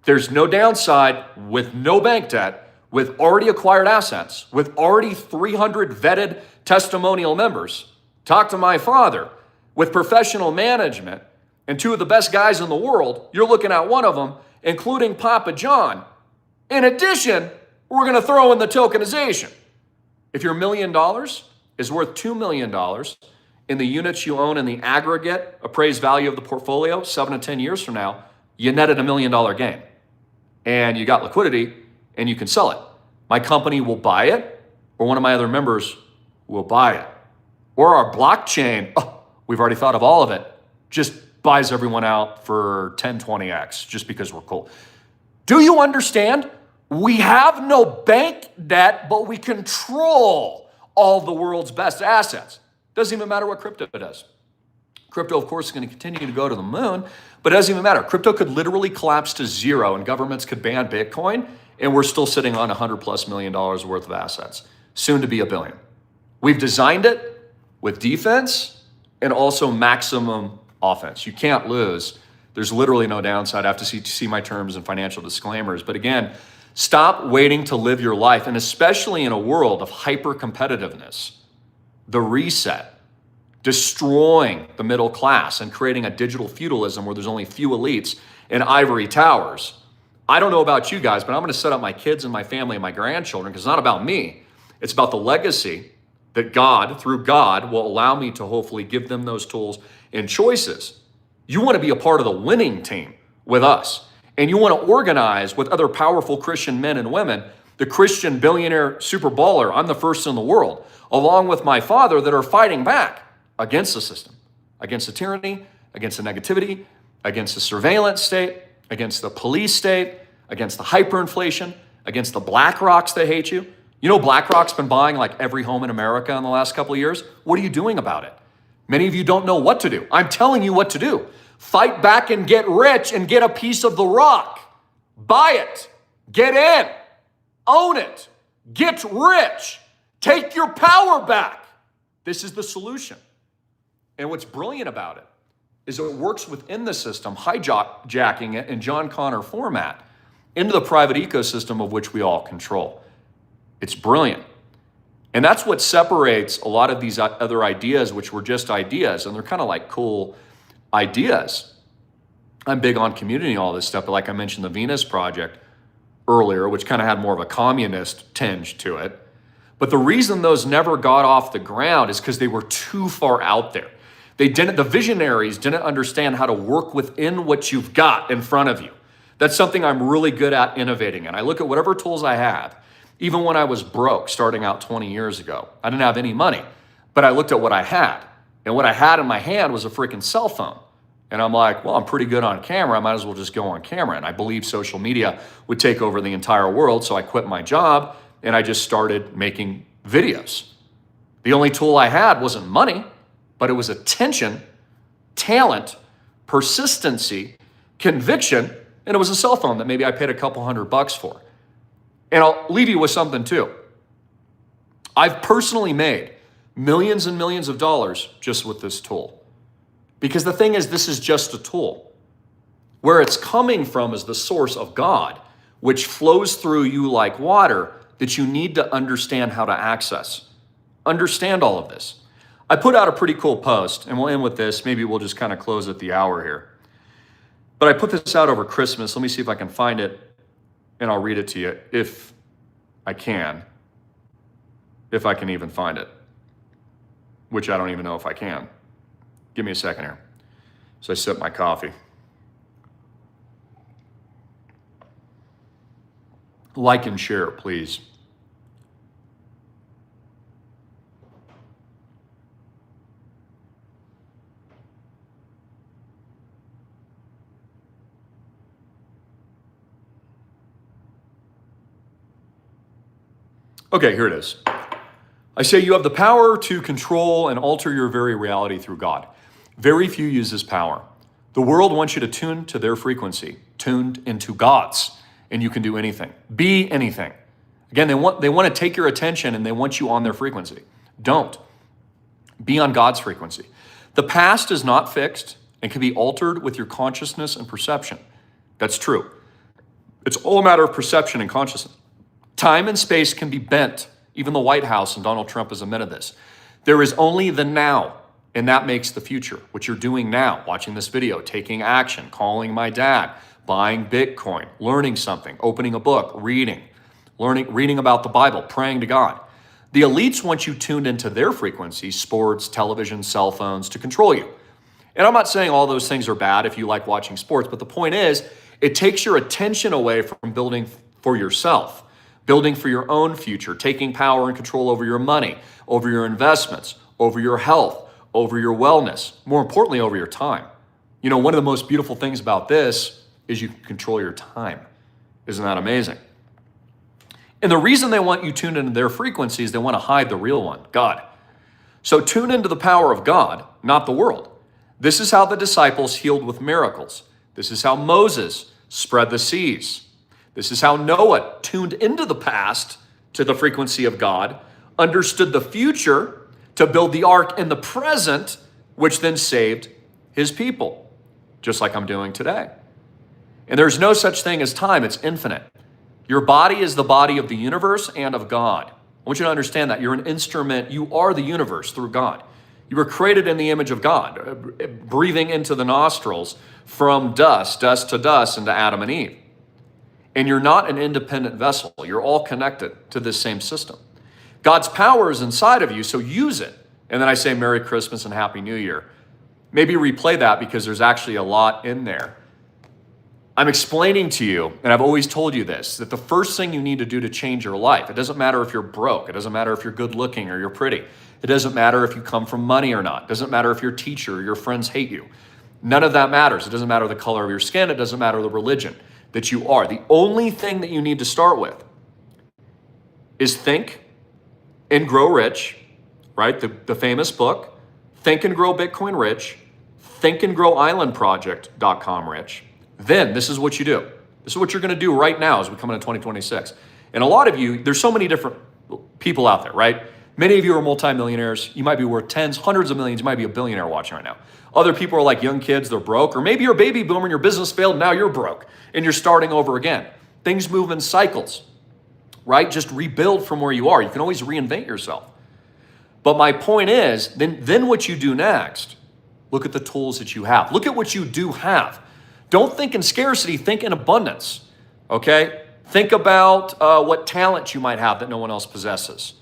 There's no downside with no bank debt, with already acquired assets, with already 300 vetted testimonial members. Talk to my father, with professional management and two of the best guys in the world. You're looking at one of them, including Papa John. In addition, we're going to throw in the tokenization. If your $1 million is worth $2 million in the units you own in the aggregate appraised value of the portfolio 7 to 10 years from now, you netted $1 million gain. And you got liquidity and you can sell it. My company will buy it, or one of my other members will buy it. Or our blockchain, we've already thought of all of it, just buys everyone out for 10, 20x just because we're cool. Do you understand? We have no bank debt, but we control all the world's best assets. Doesn't even matter what crypto does. Crypto, of course, is going to continue to go to the moon, but it doesn't even matter. Crypto could literally collapse to zero and governments could ban Bitcoin, and we're still sitting on $100+ million worth of assets, soon to be $1 billion. We've designed it with defense and also maximum offense. You can't lose. There's literally no downside. I have to see my terms and financial disclaimers. But again, stop waiting to live your life, and especially in a world of hyper-competitiveness, the reset, destroying the middle class and creating a digital feudalism where there's only few elites and ivory towers. I don't know about you guys, but I'm going to set up my kids and my family and my grandchildren, because it's not about me. It's about the legacy that God, through God, will allow me to hopefully give them those tools and choices. You want to be a part of the winning team with us, and you want to organize with other powerful Christian men and women, the Christian billionaire super baller, I'm the first in the world, along with my father, that are fighting back against the system, against the tyranny, against the negativity, against the surveillance state, against the police state, against the hyperinflation, against the BlackRocks that hate you. You know, BlackRock's been buying like every home in America in the last couple of years. What are you doing about it? Many of you don't know what to do. I'm telling you what to do. Fight back and get rich and get a piece of the rock. Buy it. Get in. Own it. Get rich. Take your power back. This is the solution. And what's brilliant about it is it works within the system, hijacking it in John Connor format into the private ecosystem of which we all control. It's brilliant. And that's what separates a lot of these other ideas, which were just ideas, and they're kind of like cool ideas. I'm big on community and all this stuff, but like I mentioned, the Venus Project earlier, which kind of had more of a communist tinge to it. But the reason those never got off the ground is because they were too far out there. The visionaries didn't understand how to work within what you've got in front of you. That's something I'm really good at innovating in. I look at whatever tools I have, even when I was broke starting out 20 years ago. I didn't have any money, but I looked at what I had. And what I had in my hand was a freaking cell phone. And I'm like, well, I'm pretty good on camera. I might as well just go on camera. And I believed social media would take over the entire world. So I quit my job and I just started making videos. The only tool I had wasn't money, but it was attention, talent, persistency, conviction, and it was a cell phone that maybe I paid a couple $100 for. And I'll leave you with something too. I've personally made millions and millions of dollars just with this tool. Because the thing is, this is just a tool. Where it's coming from is the source of God, which flows through you like water that you need to understand how to access. Understand all of this. I put out a pretty cool post, and we'll end with this. Maybe we'll just kind of close at the hour here. But I put this out over Christmas. Let me see if I can find it, and I'll read it to you if I can even find it, which I don't even know if I can. Give me a second here. So I sip my coffee. Like and share, please. Okay, here it is. I say you have the power to control and alter your very reality through God. Very few use this power. The world wants you to tune to their frequency, tuned into God's, and you can do anything. Be anything. Again, they want to take your attention and they want you on their frequency. Don't. Be on God's frequency. The past is not fixed and can be altered with your consciousness and perception. That's true. It's all a matter of perception and consciousness. Time and space can be bent. Even the White House and Donald Trump has admitted this. There is only the now, and that makes the future. What you're doing now, watching this video, taking action, calling my dad, buying Bitcoin, learning something, opening a book, reading about the Bible, praying to God. The elites want you tuned into their frequencies, sports, television, cell phones, to control you. And I'm not saying all those things are bad if you like watching sports, but the point is, it takes your attention away from building for yourself. Building for your own future, taking power and control over your money, over your investments, over your health, over your wellness, more importantly, over your time. You know, one of the most beautiful things about this is you can control your time. Isn't that amazing? And the reason they want you tuned into their frequencies, they want to hide the real one, God. So tune into the power of God, not the world. This is how the disciples healed with miracles. This is how Moses spread the seas. This is how Noah tuned into the past to the frequency of God, understood the future to build the ark in the present, which then saved his people, just like I'm doing today. And there's no such thing as time, it's infinite. Your body is the body of the universe and of God. I want you to understand that. You're an instrument, you are the universe through God. You were created in the image of God, breathing into the nostrils from dust to dust into Adam and Eve. And you're not an independent vessel. You're all connected to this same system. God's power is inside of you, so use it. And then I say Merry Christmas and Happy New Year. Maybe replay that because there's actually a lot in there. I'm explaining to you, and I've always told you this, that the first thing you need to do to change your life, it doesn't matter if you're broke, it doesn't matter if you're good looking or you're pretty, it doesn't matter if you come from money or not, it doesn't matter if your teacher or your friends hate you. None of that matters. It doesn't matter the color of your skin, it doesn't matter the religion that you are. The only thing that you need to start with is Think and Grow Rich, right? The famous book, Think and Grow Bitcoin Rich, thinkandgrowislandproject.com rich. Then this is what you do. This is what you're going to do right now as we come into 2026. And a lot of you, there's so many different people out there, right? Many of you are multimillionaires. You might be worth tens, hundreds of millions. You might be a billionaire watching right now. Other people are like young kids, they're broke. Or maybe you're a baby boomer and your business failed, now you're broke and you're starting over again. Things move in cycles, right? Just rebuild from where you are. You can always reinvent yourself. But my point is, then what you do next, look at the tools that you have. Look at what you do have. Don't think in scarcity, think in abundance, okay? Think about what talent you might have that no one else possesses.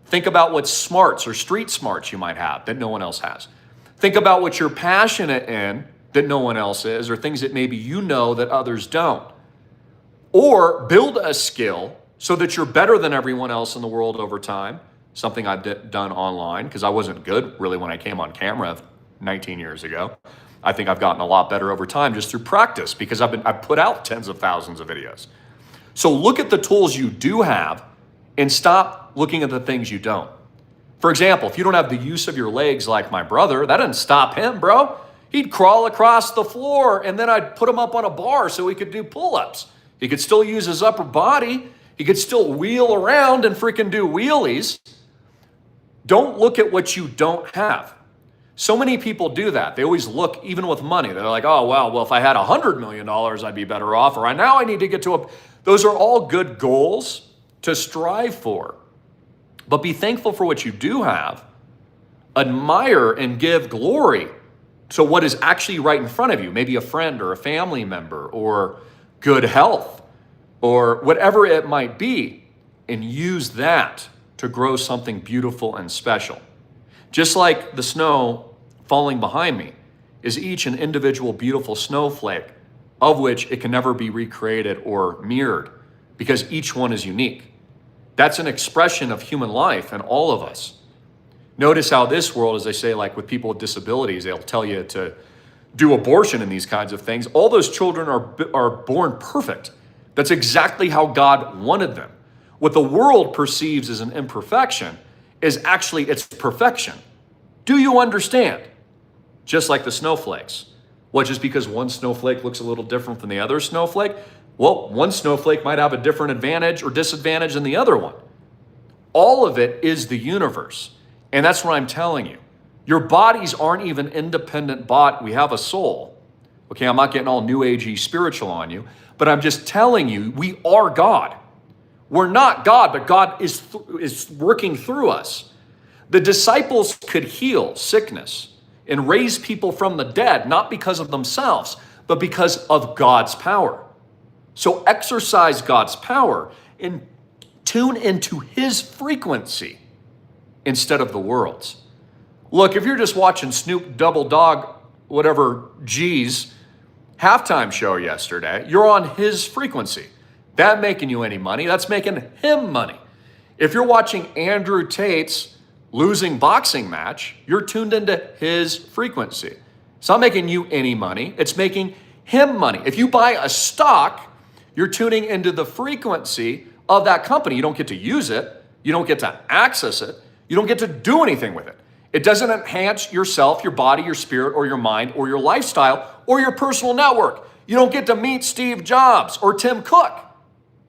Think about what smarts or street smarts you might have that no one else has. Think about what you're passionate in that no one else is, or things that maybe you know that others don't. Or build a skill so that you're better than everyone else in the world over time, something I've done online because I wasn't good really when I came on camera 19 years ago. I think I've gotten a lot better over time just through practice because I've put out tens of thousands of videos. So look at the tools you do have and stop looking at the things you don't. For example, if you don't have the use of your legs like my brother, that didn't stop him, bro. He'd crawl across the floor and then I'd put him up on a bar so he could do pull-ups. He could still use his upper body. He could still wheel around and freaking do wheelies. Don't look at what you don't have. So many people do that. They always look, even with money, they're like, oh, wow, well, if I had $100 million, I'd be better off. Or now I need to get to a, those are all good goals to strive for. But be thankful for what you do have. Admire and give glory to what is actually right in front of you. Maybe a friend or a family member or good health or whatever it might be. And use that to grow something beautiful and special. Just like the snow falling behind me is each an individual beautiful snowflake of which it can never be recreated or mirrored because each one is unique. That's an expression of human life and all of us. Notice how this world, as they say, like with people with disabilities, they'll tell you to do abortion and these kinds of things. All those children are born perfect. That's exactly how God wanted them. What the world perceives as an imperfection is actually its perfection. Do you understand? Just like the snowflakes. Well, just because one snowflake looks a little different than the other snowflake, well, one snowflake might have a different advantage or disadvantage than the other one. All of it is the universe. And that's what I'm telling you. Your bodies aren't even independent we have a soul. Okay, I'm not getting all new agey spiritual on you, but I'm just telling you, we are God. We're not God, but God is working through us. The disciples could heal sickness and raise people from the dead, not because of themselves, but because of God's power. So exercise God's power and tune into his frequency instead of the world's. Look, if you're just watching Snoop Double Dog, whatever G's halftime show yesterday, you're on his frequency. That making you any money, that's making him money. If you're watching Andrew Tate's losing boxing match, you're tuned into his frequency. It's not making you any money, it's making him money. If you buy a stock, you're tuning into the frequency of that company. You don't get to use it, you don't get to access it, you don't get to do anything with it. It doesn't enhance yourself, your body, your spirit, or your mind, or your lifestyle, or your personal network. You don't get to meet Steve Jobs or Tim Cook.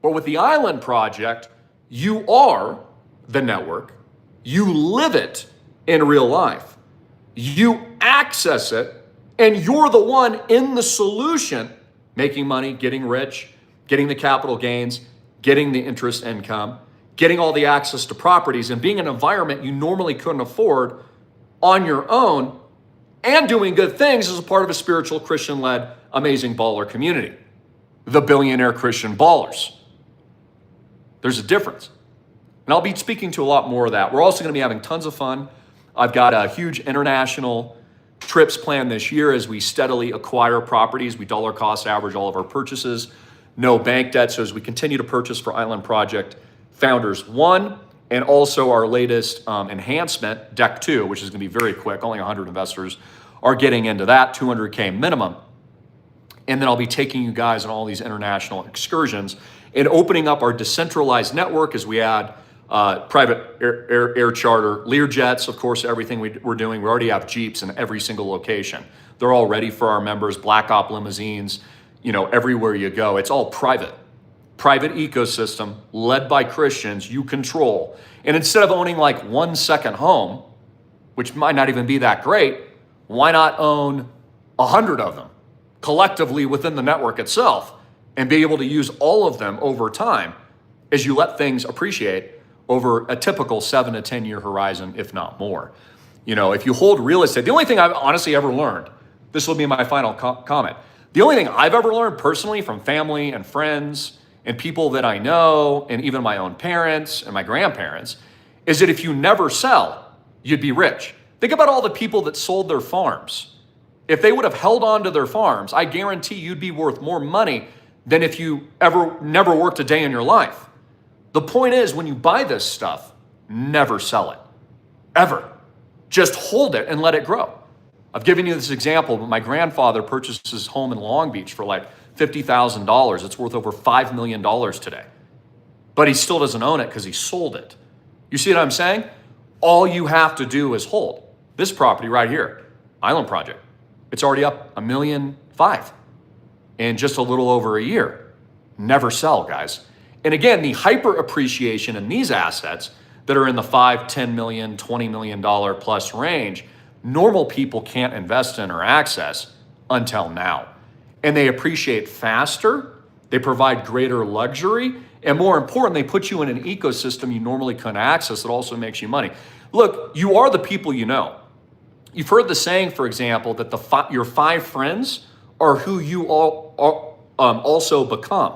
But with the Island Project, you are the network. You live it in real life. You access it, and you're the one in the solution, making money, getting rich, getting the capital gains, getting the interest income, getting all the access to properties, and being in an environment you normally couldn't afford on your own, and doing good things as a part of a spiritual, Christian-led, amazing baller community. The billionaire Christian ballers. There's a difference. And I'll be speaking to a lot more of that. We're also going to be having tons of fun. I've got a huge international trips planned this year as we steadily acquire properties. We dollar cost average all of our purchases. No bank debt. So as we continue to purchase for Island Project Founders 1, and also our latest enhancement, Deck 2, which is going to be very quick. Only 100 investors are getting into that, 200K minimum. And then I'll be taking you guys on all these international excursions and opening up our decentralized network as we add private air charter, Learjets, of course, everything we're doing. We already have Jeeps in every single location. They're all ready for our members, Black Op limousines, everywhere you go. It's all private ecosystem led by Christians you control. And instead of owning like 1 second home, which might not even be that great, why not own 100 of them collectively within the network itself and be able to use all of them over time as you let things appreciate over a typical 7 to 10 year horizon, if not more. If you hold real estate, the only thing I've honestly ever learned, this will be my final comment. The only thing I've ever learned personally from family and friends and people that I know, and even my own parents and my grandparents, is that if you never sell, you'd be rich. Think about all the people that sold their farms. If they would have held on to their farms, I guarantee you'd be worth more money than if you never worked a day in your life. The point is, when you buy this stuff, never sell it, ever. Just hold it and let it grow. I've given you this example, but my grandfather purchased his home in Long Beach for like $50,000. It's worth over $5 million today. But he still doesn't own it because he sold it. You see what I'm saying? All you have to do is hold. This property right here, Island Project, it's already up $1.5 million in just a little over a year. Never sell, guys. And again, the hyper appreciation in these assets that are in the $5, $10 million, $20 million plus range, normal people can't invest in or access until now. And they appreciate faster, they provide greater luxury, and more important, they put you in an ecosystem you normally couldn't access that also makes you money. Look, you are the people you know. You've heard the saying, for example, that your 5 friends are who you all also become.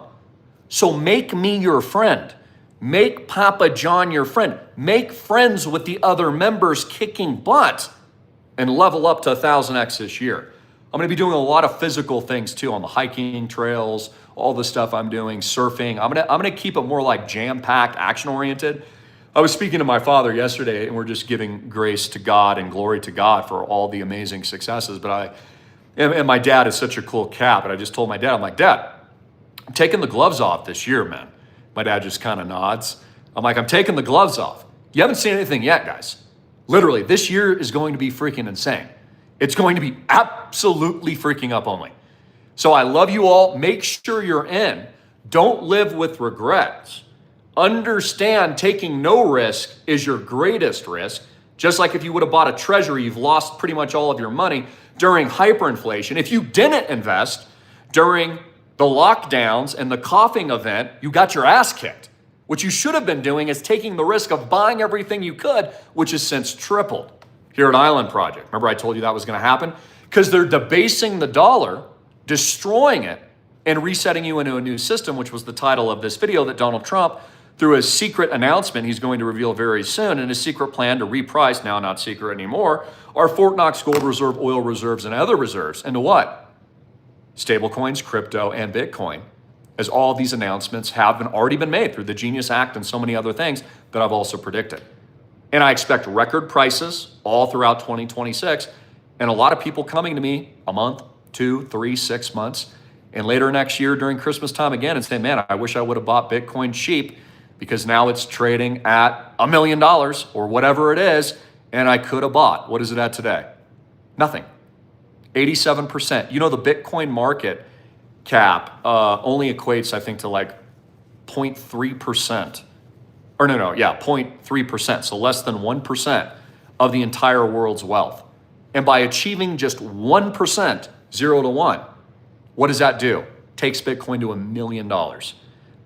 So make me your friend. Make Papa John your friend. Make friends with the other members kicking butt and level up to 1,000x this year. I'm going to be doing a lot of physical things too on the hiking trails, all the stuff I'm doing, surfing. I'm going to keep it more like jam-packed, action-oriented. I was speaking to my father yesterday, and we're just giving grace to God and glory to God for all the amazing successes. And my dad is such a cool cat, but I just told my dad, I'm like, Dad, I'm taking the gloves off this year, man. My dad just kind of nods. I'm like, I'm taking the gloves off. You haven't seen anything yet, guys. Literally, this year is going to be freaking insane. It's going to be absolutely freaking up only. So I love you all. Make sure you're in. Don't live with regrets. Understand taking no risk is your greatest risk. Just like if you would have bought a treasury, you've lost pretty much all of your money during hyperinflation. If you didn't invest during the lockdowns and the coughing event, you got your ass kicked. What you should have been doing is taking the risk of buying everything you could, which has since tripled here at Island Project. Remember I told you that was going to happen? Because they're debasing the dollar, destroying it, and resetting you into a new system, which was the title of this video that Donald Trump, through a secret announcement he's going to reveal very soon, and his secret plan to reprice, now not secret anymore, our Fort Knox gold reserve, oil reserves, and other reserves. Into what? Stablecoins, crypto, and Bitcoin, as all of these announcements have already been made through the Genius Act and so many other things that I've also predicted. And I expect record prices all throughout 2026, and a lot of people coming to me a month, 2, 3, 6 months, and later next year during Christmas time again and saying, man, I wish I would have bought Bitcoin cheap because now it's trading at $1 million or whatever it is, and I could have bought. What is it at today? Nothing. 87%. You know, the Bitcoin market cap only equates, I think, to like 0.3%. Or no, yeah, 0.3%. So less than 1% of the entire world's wealth. And by achieving just 1%, 0 to 1, what does that do? Takes Bitcoin to $1 million.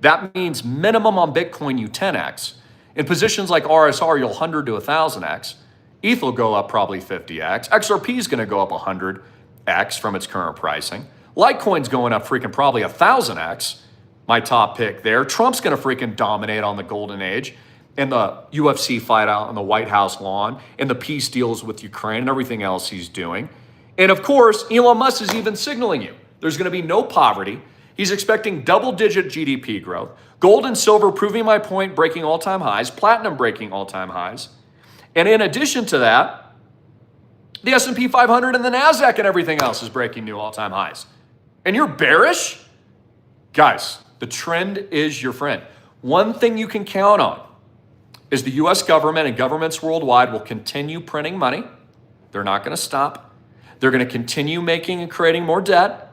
That means minimum on Bitcoin, you 10x. In positions like RSR, you'll 100 to 1,000x. ETH will go up probably 50x. XRP is going to go up 100x from its current pricing. Litecoin's going up freaking probably 1,000x. My top pick there. Trump's going to freaking dominate on the golden age, and the UFC fight out on the White House lawn, and the peace deals with Ukraine and everything else he's doing. And of course, Elon Musk is even signaling you there's going to be no poverty. He's expecting double-digit GDP growth. Gold and silver proving my point, breaking all-time highs. Platinum breaking all-time highs. And in addition to that, the S&P 500 and the NASDAQ and everything else is breaking new all-time highs. And you're bearish? Guys, the trend is your friend. One thing you can count on is the U.S. government and governments worldwide will continue printing money. They're not going to stop. They're going to continue making and creating more debt.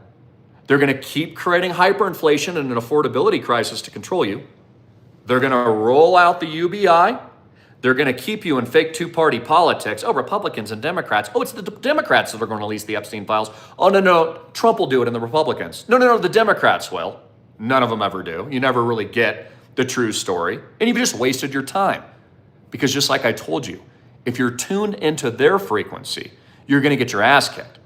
They're going to keep creating hyperinflation and an affordability crisis to control you. They're going to roll out the UBI. They're going to keep you in fake two-party politics. Oh, Republicans and Democrats. Oh, it's the Democrats that are going to release the Epstein files. Oh, no, Trump will do it and the Republicans. No, the Democrats will. None of them ever do. You never really get the true story. And you've just wasted your time. Because just like I told you, if you're tuned into their frequency, you're going to get your ass kicked.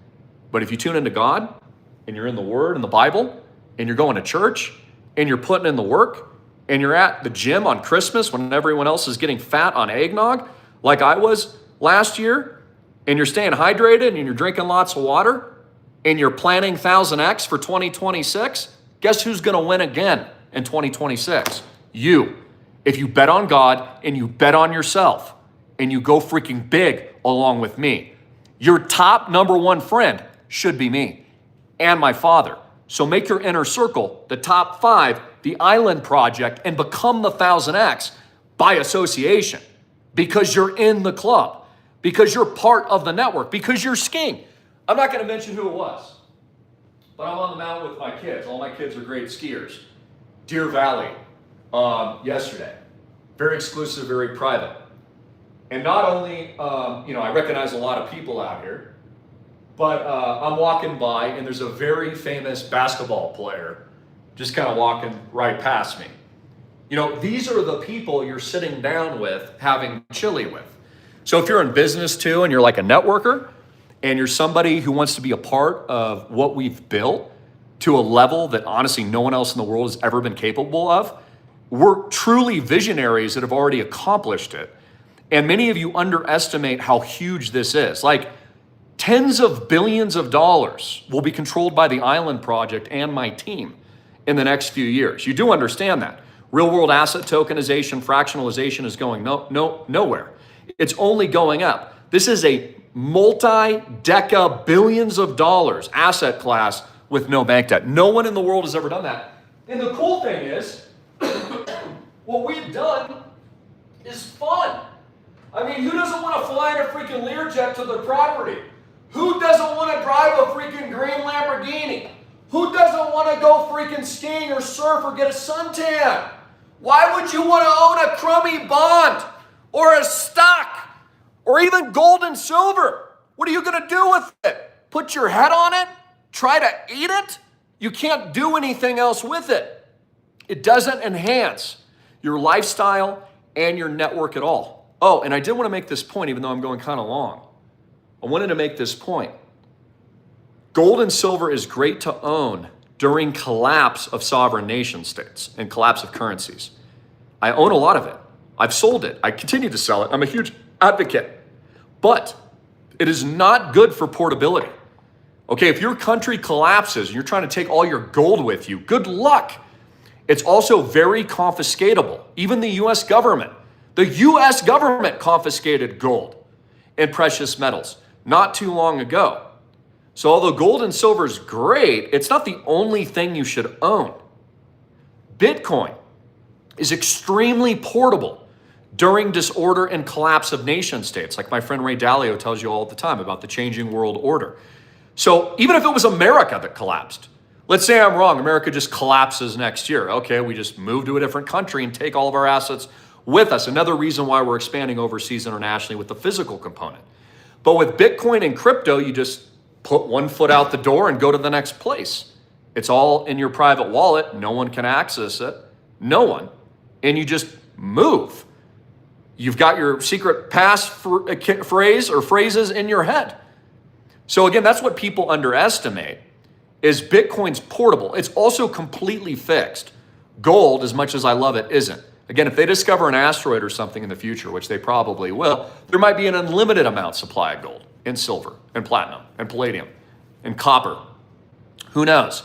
But if you tune into God, and you're in the Word and the Bible, and you're going to church, and you're putting in the work, and you're at the gym on Christmas when everyone else is getting fat on eggnog, like I was last year, and you're staying hydrated, and you're drinking lots of water, and you're planning 1,000x for 2026, guess who's going to win again in 2026? You. If you bet on God, and you bet on yourself, and you go freaking big along with me. Your top number one friend should be me and my father. So make your inner circle the top 5, the Island Project, and become the 1,000x by association because you're in the club, because you're part of the network, because you're skiing. I'm not going to mention who it was, but I'm on the mountain with my kids. All my kids are great skiers. Deer Valley yesterday. Very exclusive, very private. And not only, I recognize a lot of people out here, but I'm walking by and there's a very famous basketball player just kind of walking right past me. You know, these are the people you're sitting down with, having chili with. So if you're in business too and you're like a networker and you're somebody who wants to be a part of what we've built to a level that honestly no one else in the world has ever been capable of, we're truly visionaries that have already accomplished it. And many of you underestimate how huge this is. Like, tens of billions of dollars will be controlled by the Island Project and my team in the next few years. You do understand that. Real world asset tokenization, fractionalization is going nowhere. It's only going up. This is a multi-deca billions of dollars asset class with no bank debt. No one in the world has ever done that. And the cool thing is, what we've done is fun. I mean, who doesn't want to fly in a freaking Learjet to their property? Who doesn't want to drive a freaking green Lamborghini? Who doesn't want to go freaking skiing or surf or get a suntan? Why would you want to own a crummy bond or a stock or even gold and silver? What are you going to do with it? Put your head on it? Try to eat it? You can't do anything else with it. It doesn't enhance your lifestyle and your network at all. Oh, and I did want to make this point, even though I'm going kind of long. I wanted to make this point. Gold and silver is great to own during collapse of sovereign nation states and collapse of currencies. I own a lot of it. I've sold it. I continue to sell it. I'm a huge advocate. But it is not good for portability. Okay, if your country collapses and you're trying to take all your gold with you, good luck. It's also very confiscatable. Even the U.S. government. The U.S. government confiscated gold and precious metals not too long ago. So although gold and silver is great, it's not the only thing you should own. Bitcoin is extremely portable during disorder and collapse of nation states, like my friend Ray Dalio tells you all the time about the changing world order. So even if it was America that collapsed, let's say I'm wrong, America just collapses next year. Okay, we just move to a different country and take all of our assets with us. Another reason why we're expanding overseas internationally with the physical component. But with Bitcoin and crypto, you just put one foot out the door and go to the next place. It's all in your private wallet. No one can access it. No one. And you just move. You've got your secret phrase or phrases in your head. So again, that's what people underestimate is Bitcoin's portable. It's also completely fixed. Gold, as much as I love it, isn't. Again, if they discover an asteroid or something in the future, which they probably will, there might be an unlimited amount supply of gold and silver and platinum and palladium and copper. Who knows?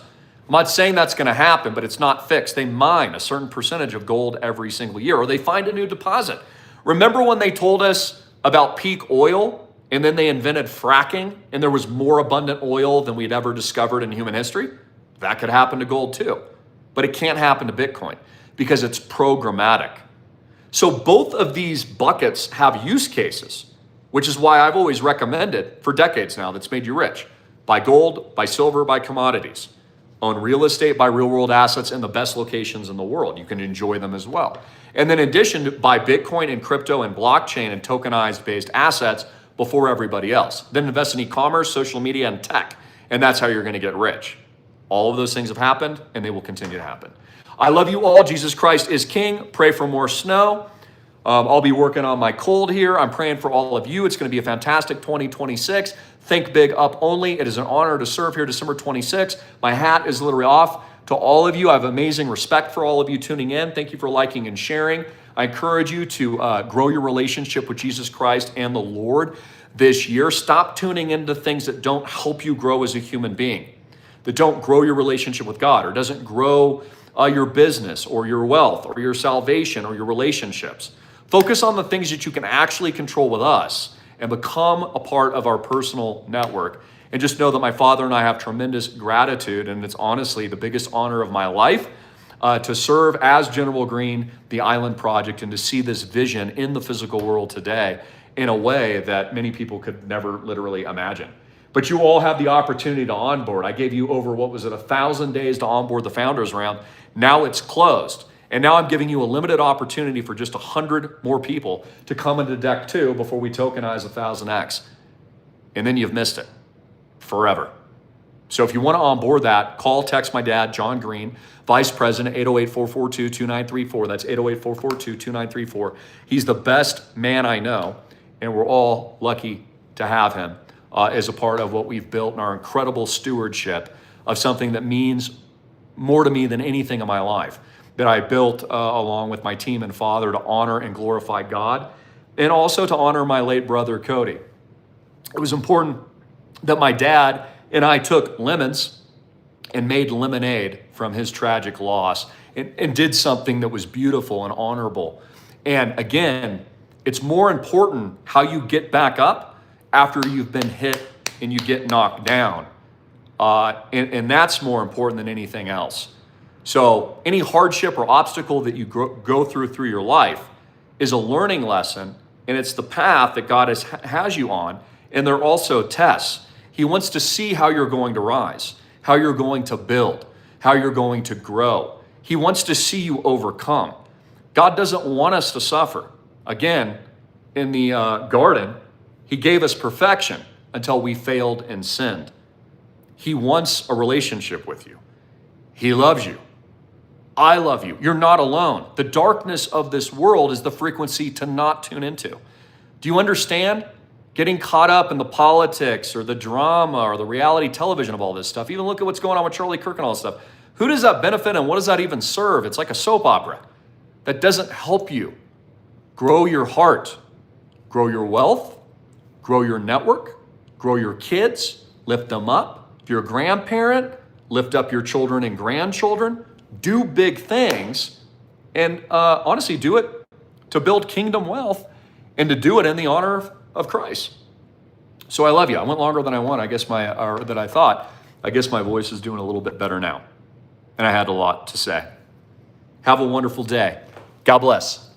I'm not saying that's going to happen, but it's not fixed. They mine a certain percentage of gold every single year, or they find a new deposit. Remember when they told us about peak oil and then they invented fracking and there was more abundant oil than we'd ever discovered in human history? That could happen to gold too, but it can't happen to Bitcoin because it's programmatic. So both of these buckets have use cases, which is why I've always recommended for decades now that's made you rich. Buy gold, buy silver, buy commodities. Own real estate, buy real world assets in the best locations in the world. You can enjoy them as well. And then in addition, buy Bitcoin and crypto and blockchain and tokenized based assets before everybody else. Then invest in e-commerce, social media, and tech. And that's how you're going to get rich. All of those things have happened and they will continue to happen. I love you all. Jesus Christ is King. Pray for more snow. I'll be working on my cold here. I'm praying for all of you. It's going to be a fantastic 2026. Think big up only. It is an honor to serve here December 26th. My hat is literally off to all of you. I have amazing respect for all of you tuning in. Thank you for liking and sharing. I encourage you to grow your relationship with Jesus Christ and the Lord this year. Stop tuning into things that don't help you grow as a human being, that don't grow your relationship with God or doesn't grow your business or your wealth or your salvation or your relationships. Focus on the things that you can actually control with us and become a part of our personal network. And just know that my father and I have tremendous gratitude, and it's honestly the biggest honor of my life to serve as General Greene, the Island Project, and to see this vision in the physical world today in a way that many people could never literally imagine. But you all have the opportunity to onboard. I gave you over, 1,000 days to onboard the Founders Round. Now it's closed. And now I'm giving you a limited opportunity for just 100 more people to come into Deck 2 before we tokenize 1000X. And then you've missed it forever. So if you want to onboard that, call, text my dad, John Greene, Vice President, 808-442-2934. That's 808-442-2934. He's the best man I know, and we're all lucky to have him as a part of what we've built in our incredible stewardship of something that means more to me than anything in my life, that I built along with my team and father to honor and glorify God, and also to honor my late brother, Cody. It was important that my dad and I took lemons and made lemonade from his tragic loss and did something that was beautiful and honorable. And again, it's more important how you get back up after you've been hit and you get knocked down. And that's more important than anything else. So any hardship or obstacle that you go through your life is a learning lesson, and it's the path that God has you on, and they're also tests. He wants to see how you're going to rise, how you're going to build, how you're going to grow. He wants to see you overcome. God doesn't want us to suffer. Again, in the garden, he gave us perfection until we failed and sinned. He wants a relationship with you. He loves you. I love you. You're not alone. The darkness of this world is the frequency to not tune into. Do you understand? Getting caught up in the politics or the drama or the reality television of all this stuff. Even look at what's going on with Charlie Kirk and all this stuff. Who does that benefit and what does that even serve? It's like a soap opera that doesn't help you grow your heart, grow your wealth, grow your network, grow your kids, lift them up. If you're a grandparent, lift up your children and grandchildren. Do big things, and honestly, do it to build kingdom wealth and to do it in the honor of Christ. So I love you. I went longer than I want. Than I thought. I guess my voice is doing a little bit better now, and I had a lot to say. Have a wonderful day. God bless.